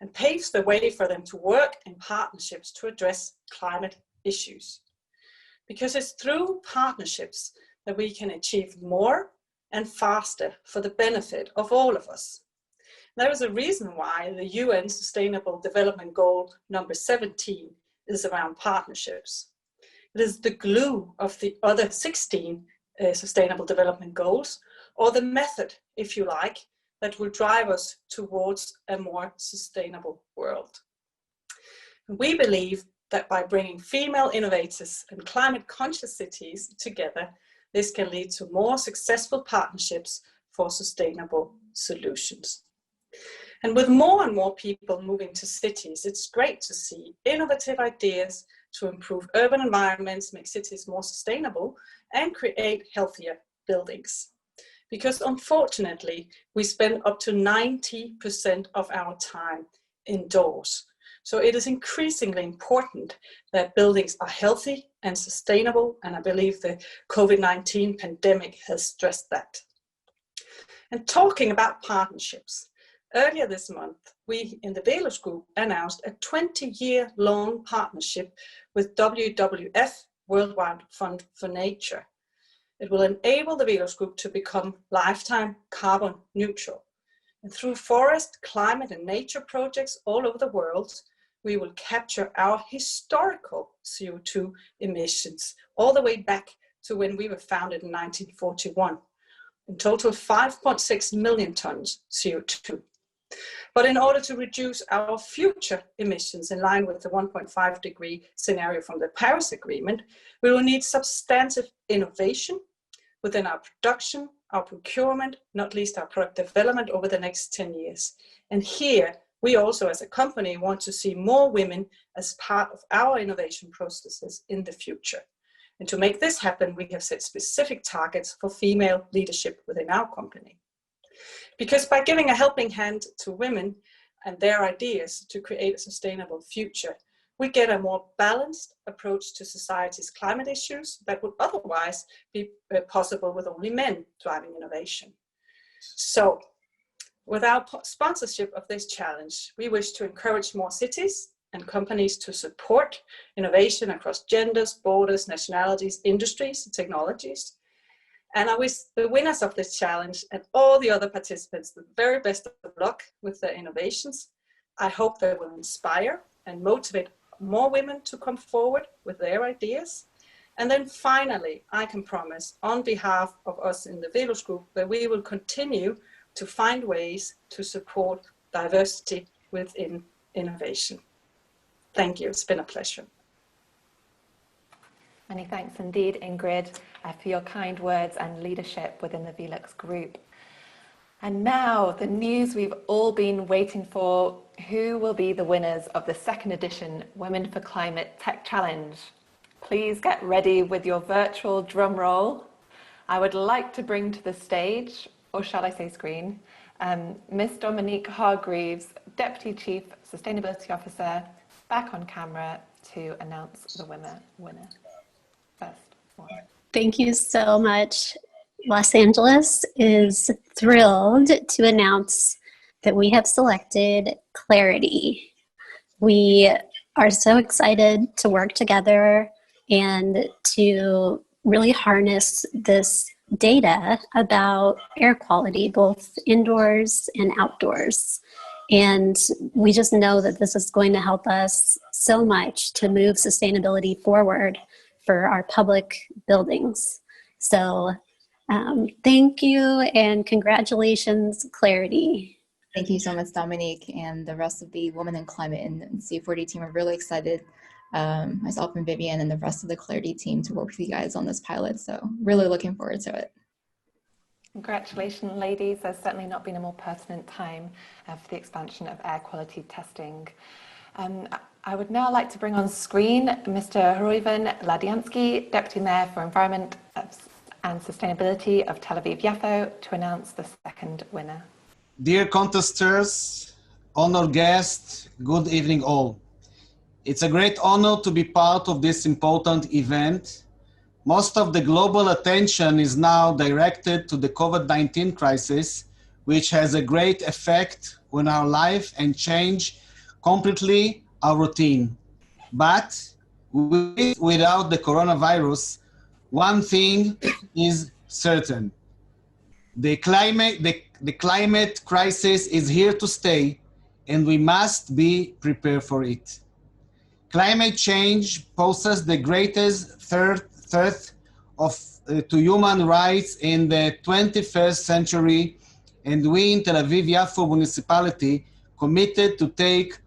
and paves the way for them to work in partnerships to address climate issues. Because it's through partnerships that we can achieve more and faster for the benefit of all of us. There is a reason why the UN Sustainable Development Goal number 17 is around partnerships. It is the glue of the other 16 Sustainable Development Goals, or the method, if you like, that will drive us towards a more sustainable world. We believe that by bringing female innovators and climate-conscious cities together, this can lead to more successful partnerships for sustainable solutions. And with more and more people moving to cities, it's great to see innovative ideas to improve urban environments, make cities more sustainable, and create healthier buildings. Because unfortunately, we spend up to 90% of our time indoors. So it is increasingly important that buildings are healthy and sustainable, and I believe the COVID-19 pandemic has stressed that. And talking about partnerships, earlier this month, we in the VELUX Group announced a 20-year-long partnership with WWF, Worldwide Fund for Nature. It will enable the VELUX Group to become lifetime carbon neutral. And through forest, climate and nature projects all over the world, we will capture our historical CO2 emissions all the way back to when we were founded in 1941. In total, 5.6 million tons CO2. But in order to reduce our future emissions in line with the 1.5 degree scenario from the Paris Agreement, we will need substantive innovation within our production, our procurement, not least our product development over the next 10 years. And here, we also as a company want to see more women as part of our innovation processes in the future. And to make this happen, we have set specific targets for female leadership within our company. Because by giving a helping hand to women and their ideas to create a sustainable future, we get a more balanced approach to society's climate issues that would otherwise be possible with only men driving innovation. So, with our sponsorship of this challenge, we wish to encourage more cities and companies to support innovation across genders, borders, nationalities, industries, and technologies. And I wish the winners of this challenge and all the other participants the very best of luck with their innovations. I hope they will inspire and motivate more women to come forward with their ideas. And then finally, I can promise on behalf of us in the VELUX Group that we will continue to find ways to support diversity within innovation. Thank you, it's been a pleasure. Many thanks indeed, Ingrid, for your kind words and leadership within the VELUX Group. And now, the news we've all been waiting for. Who will be the winners of the second edition Women4Climate Tech Challenge? Please get ready with your virtual drum roll. I would like to bring to the stage, or shall I say screen, Miss Dominique Hargreaves, Deputy Chief Sustainability Officer, back on camera to announce the winner. First one. Thank you so much. Los Angeles is thrilled to announce that we have selected Clarity. We are so excited to work together and to really harness this data about air quality, both indoors and outdoors. And we just know that this is going to help us so much to move sustainability forward for our public buildings. So thank you and congratulations, Clarity. Thank you so much, Dominique, and the rest of the Women in Climate and C40 team are really excited, myself and Vivian and the rest of the Clarity team, to work with you guys on this pilot. So really looking forward to it. Congratulations, ladies. There's certainly not been a more pertinent time for the expansion of air quality testing. I would now like to bring on screen Mr. Hruyven Ladiansky, Deputy Mayor for Environment and Sustainability of Tel Aviv-Yafo, to announce the second winner. Dear contesters, honored guests, good evening all. It's a great honor to be part of this important event. Most of the global attention is now directed to the COVID-19 crisis, which has a great effect on our life and change completely our routine. But without the coronavirus, one thing is certain. The climate crisis is here to stay, and we must be prepared for it. Climate change poses the greatest threat to human rights in the 21st century, and we in Tel Aviv-Yafo municipality committed to take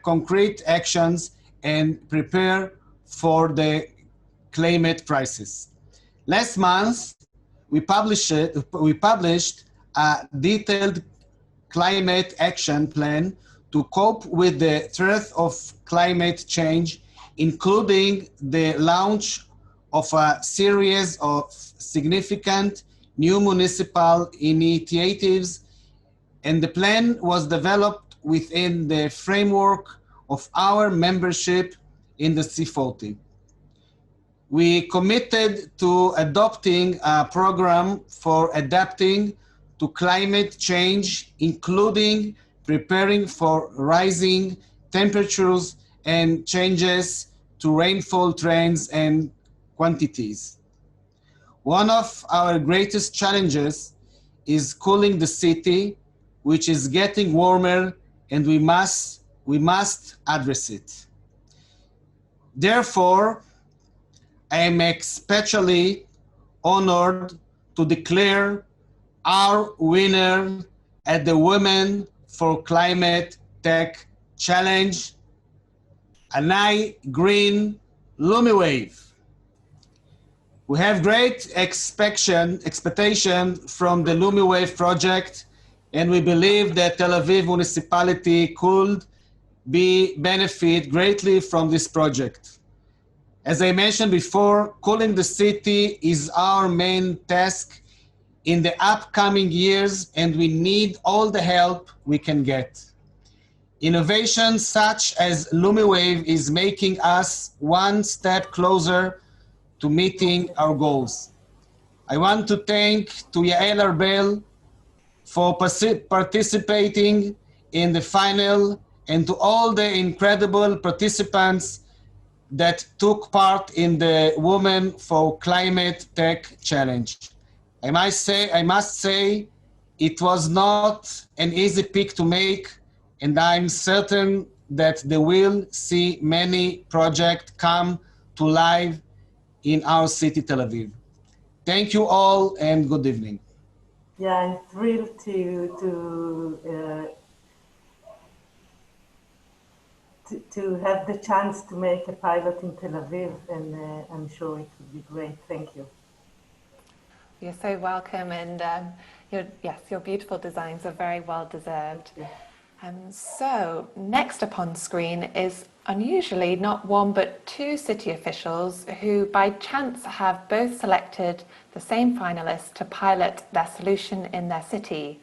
concrete actions and prepare for the climate crisis. Last month, we published a detailed climate action plan to cope with the threat of climate change, including the launch of a series of significant new municipal initiatives, and the plan was developed within the framework of our membership in the C40. We committed to adopting a program for adapting to climate change, including preparing for rising temperatures and changes to rainfall trends and quantities. One of our greatest challenges is cooling the city, which is getting warmer, and we must address it. Therefore, I am especially honored to declare our winner at the Women4Climate Tech Challenge, Anai Green Lumiwave. We have great expectation from the LumiWave project, and we believe that Tel Aviv municipality could benefit greatly from this project. As I mentioned before, cooling the city is our main task in the upcoming years, and we need all the help we can get. Innovation such as LumiWave is making us one step closer to meeting our goals. I want to thank to Yael Arbel for participating in the final, and to all the incredible participants that took part in the Women4Climate Tech Challenge. I must say, it was not an easy pick to make, and I'm certain that they will see many projects come to life in our city, Tel Aviv. Thank you all, and good evening. Yeah, I'm thrilled to have the chance to make a pilot in Tel Aviv, and I'm sure it will be great. Thank you. You're so welcome, and your beautiful designs are very well deserved. So next up on screen is unusually not one but two city officials who by chance have both selected the same finalists to pilot their solution in their city,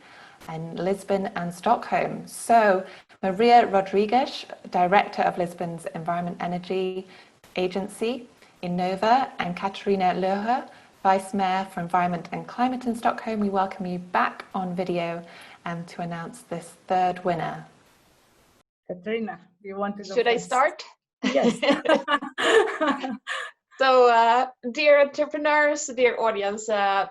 in Lisbon and Stockholm. So Maria Rodrigues, Director of Lisbon's Environment Energy Agency, Innova, and Katarina Löhe, Vice Mayor for Environment and Climate in Stockholm, we welcome you back on video to announce this third winner. Katarina, do you want to go Should first? I start? Yes. So, dear entrepreneurs, dear audience, I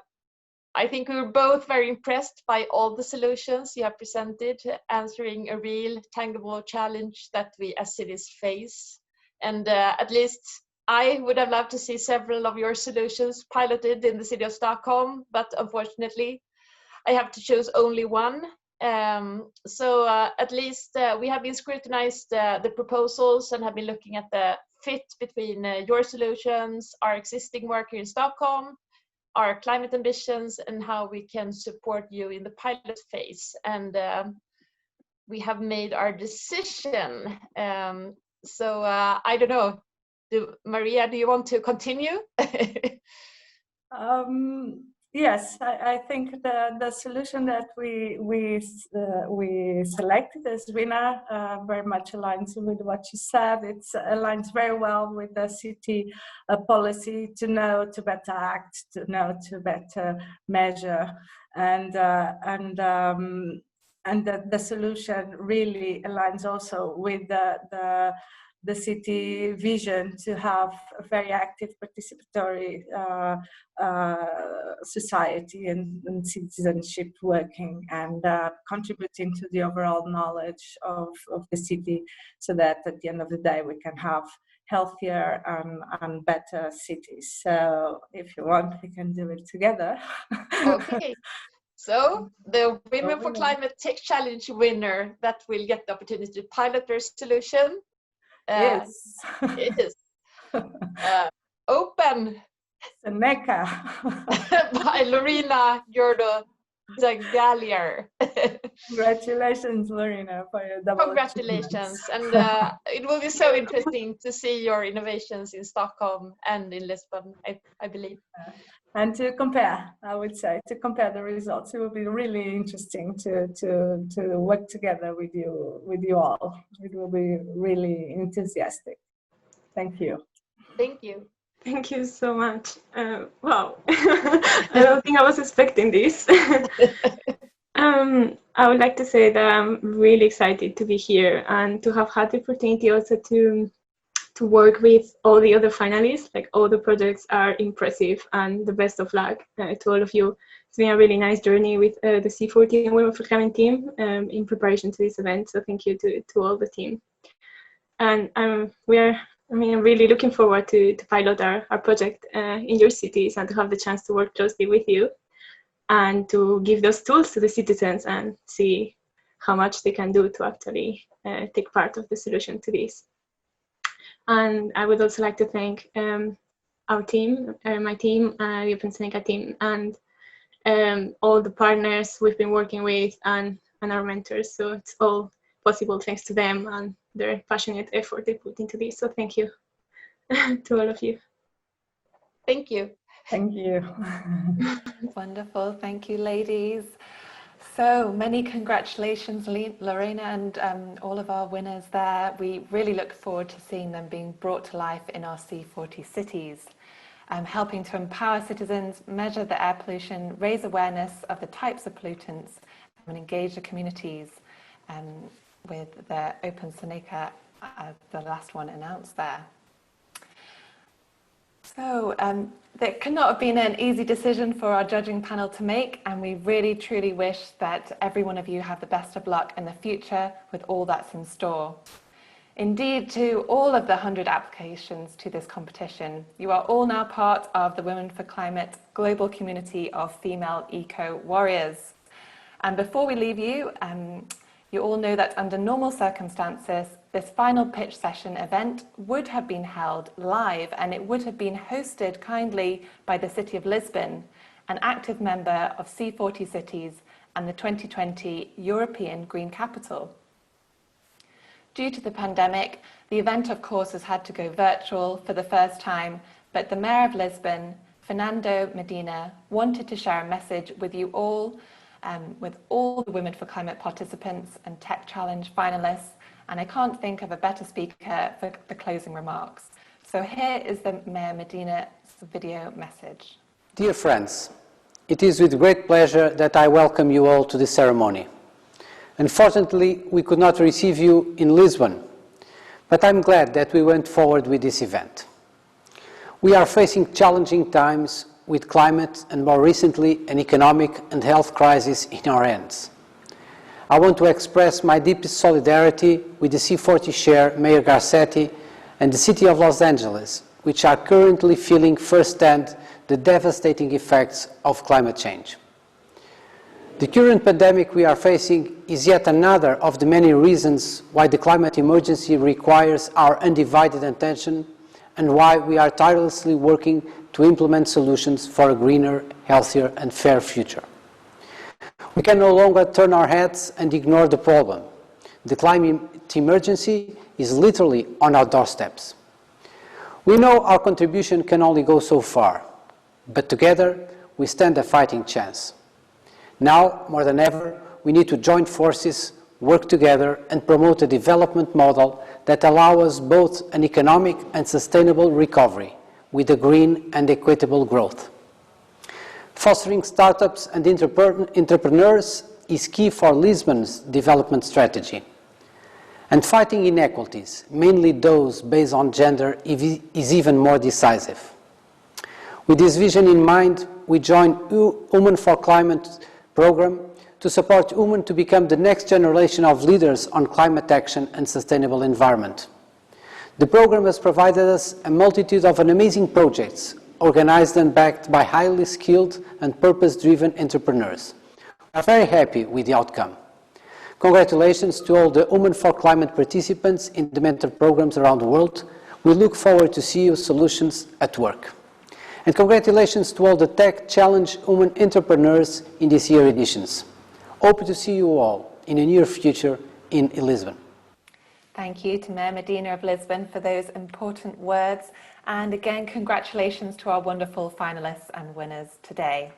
think we were both very impressed by all the solutions you have presented, answering a real tangible challenge that we as cities face. And at least I would have loved to see several of your solutions piloted in the city of Stockholm, but unfortunately, I have to choose only one. So at least we have been scrutinized the proposals and have been looking at the fit between your solutions, our existing work here in Stockholm, our climate ambitions, and how we can support you in the pilot phase. And we have made our decision. So I don't know, Maria, do you want to continue? Yes, I think the solution that we selected as winner very much aligns with what you said. It aligns very well with the city policy to know to better act, to know to better measure, and the solution really aligns also with the city vision to have a very active participatory society and citizenship working and contributing to the overall knowledge of the city, so that at the end of the day we can have healthier and better cities. So if you want, we can do it together. Okay. So the Women4Climate Tech Challenge winner that will get the opportunity to pilot their solution is Open Seneca by Lorena Jordo Zagalier. Congratulations, Lorena, for your double Congratulations. And it will be so interesting to see your innovations in Stockholm and in Lisbon, I believe. And to compare, I would say, to compare the results. It will be really interesting to work together with you all. It will be really enthusiastic. Thank you. Thank you. Thank you so much. Wow, I don't think I was expecting this. I would like to say that I'm really excited to be here and to have had the opportunity also to work with all the other finalists. Like, all the projects are impressive, and the best of luck to all of you. It's been a really nice journey with the C40 and Women4Climate team in preparation to this event. So thank you to all the team. And I'm really looking forward to pilot our project in your cities and to have the chance to work closely with you and to give those tools to the citizens and see how much they can do to actually take part of the solution to this. And I would also like to thank our team, my team, the Open Seneca team, and all the partners we've been working with and our mentors. So it's all possible thanks to them and their passionate effort they put into this. So thank you to all of you. Thank you. Thank you. Wonderful. Thank you, ladies. So many congratulations, Lorena, and all of our winners there. We really look forward to seeing them being brought to life in our C40 cities, helping to empower citizens, measure the air pollution, raise awareness of the types of pollutants, and engage the communities with the Open Seneca, the last one announced there. So there could not have been an easy decision for our judging panel to make, and we really truly wish that every one of you have the best of luck in the future with all that's in store. Indeed, to all of the 100 applications to this competition, you are all now part of the Women4Climate global community of female eco-warriors. And before we leave you, you all know that under normal circumstances, this final pitch session event would have been held live, and it would have been hosted kindly by the City of Lisbon, an active member of C40 Cities and the 2020 European Green Capital. Due to the pandemic, the event, of course, has had to go virtual for the first time, but the Mayor of Lisbon, Fernando Medina, wanted to share a message with you all, with all the Women4Climate participants and Tech Challenge finalists, and I can't think of a better speaker for the closing remarks. So here is the Mayor Medina's video message. Dear friends, it is with great pleasure that I welcome you all to this ceremony. Unfortunately, we could not receive you in Lisbon, but I'm glad that we went forward with this event. We are facing challenging times with climate and, more recently, an economic and health crisis in our hands. I want to express my deepest solidarity with the C40 Chair, Mayor Garcetti, and the City of Los Angeles, which are currently feeling firsthand the devastating effects of climate change. The current pandemic we are facing is yet another of the many reasons why the climate emergency requires our undivided attention and why we are tirelessly working to implement solutions for a greener, healthier and fair future. We can no longer turn our heads and ignore the problem. The climate emergency is literally on our doorsteps. We know our contribution can only go so far, but together we stand a fighting chance. Now, more than ever, we need to join forces, work together and promote a development model that allows us both an economic and sustainable recovery with a green and equitable growth. Fostering startups and entrepreneurs is key for Lisbon's development strategy. And fighting inequalities, mainly those based on gender, is even more decisive. With this vision in mind, we joined Women4Climate program to support women to become the next generation of leaders on climate action and sustainable environment. The program has provided us a multitude of amazing projects, organized and backed by highly skilled and purpose-driven entrepreneurs. We are very happy with the outcome. Congratulations to all the Women4Climate participants in the mentor programs around the world. We look forward to see your solutions at work. And congratulations to all the Tech Challenge Women entrepreneurs in this year's editions. Hope to see you all in the near future in Lisbon. Thank you to Mayor Medina of Lisbon for those important words. And again, congratulations to our wonderful finalists and winners today.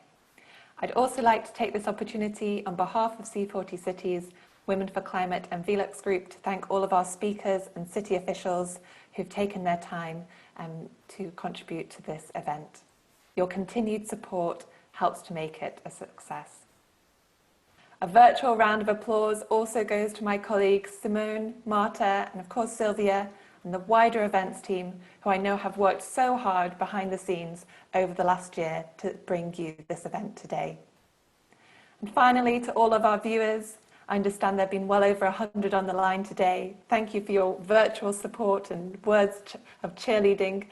I'd also like to take this opportunity on behalf of C40 Cities, Women4Climate and VELUX Group to thank all of our speakers and city officials who've taken their time to contribute to this event. Your continued support helps to make it a success. A virtual round of applause also goes to my colleagues Simone, Marta, and of course Sylvia, and the wider events team, who I know have worked so hard behind the scenes over the last year to bring you this event today. And finally, to all of our viewers, I understand there have been well over 100 on the line today. Thank you for your virtual support and words of cheerleading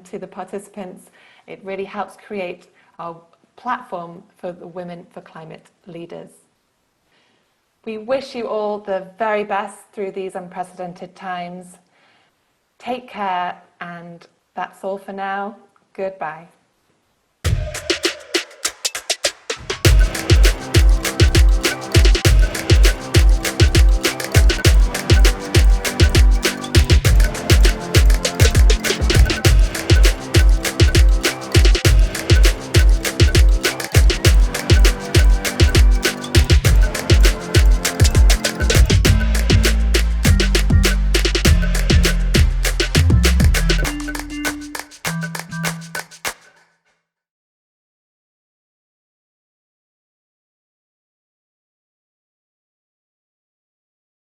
to the participants. It really helps create our platform for the Women4Climate leaders. We wish you all the very best through these unprecedented times. Take care, and that's all for now. Goodbye.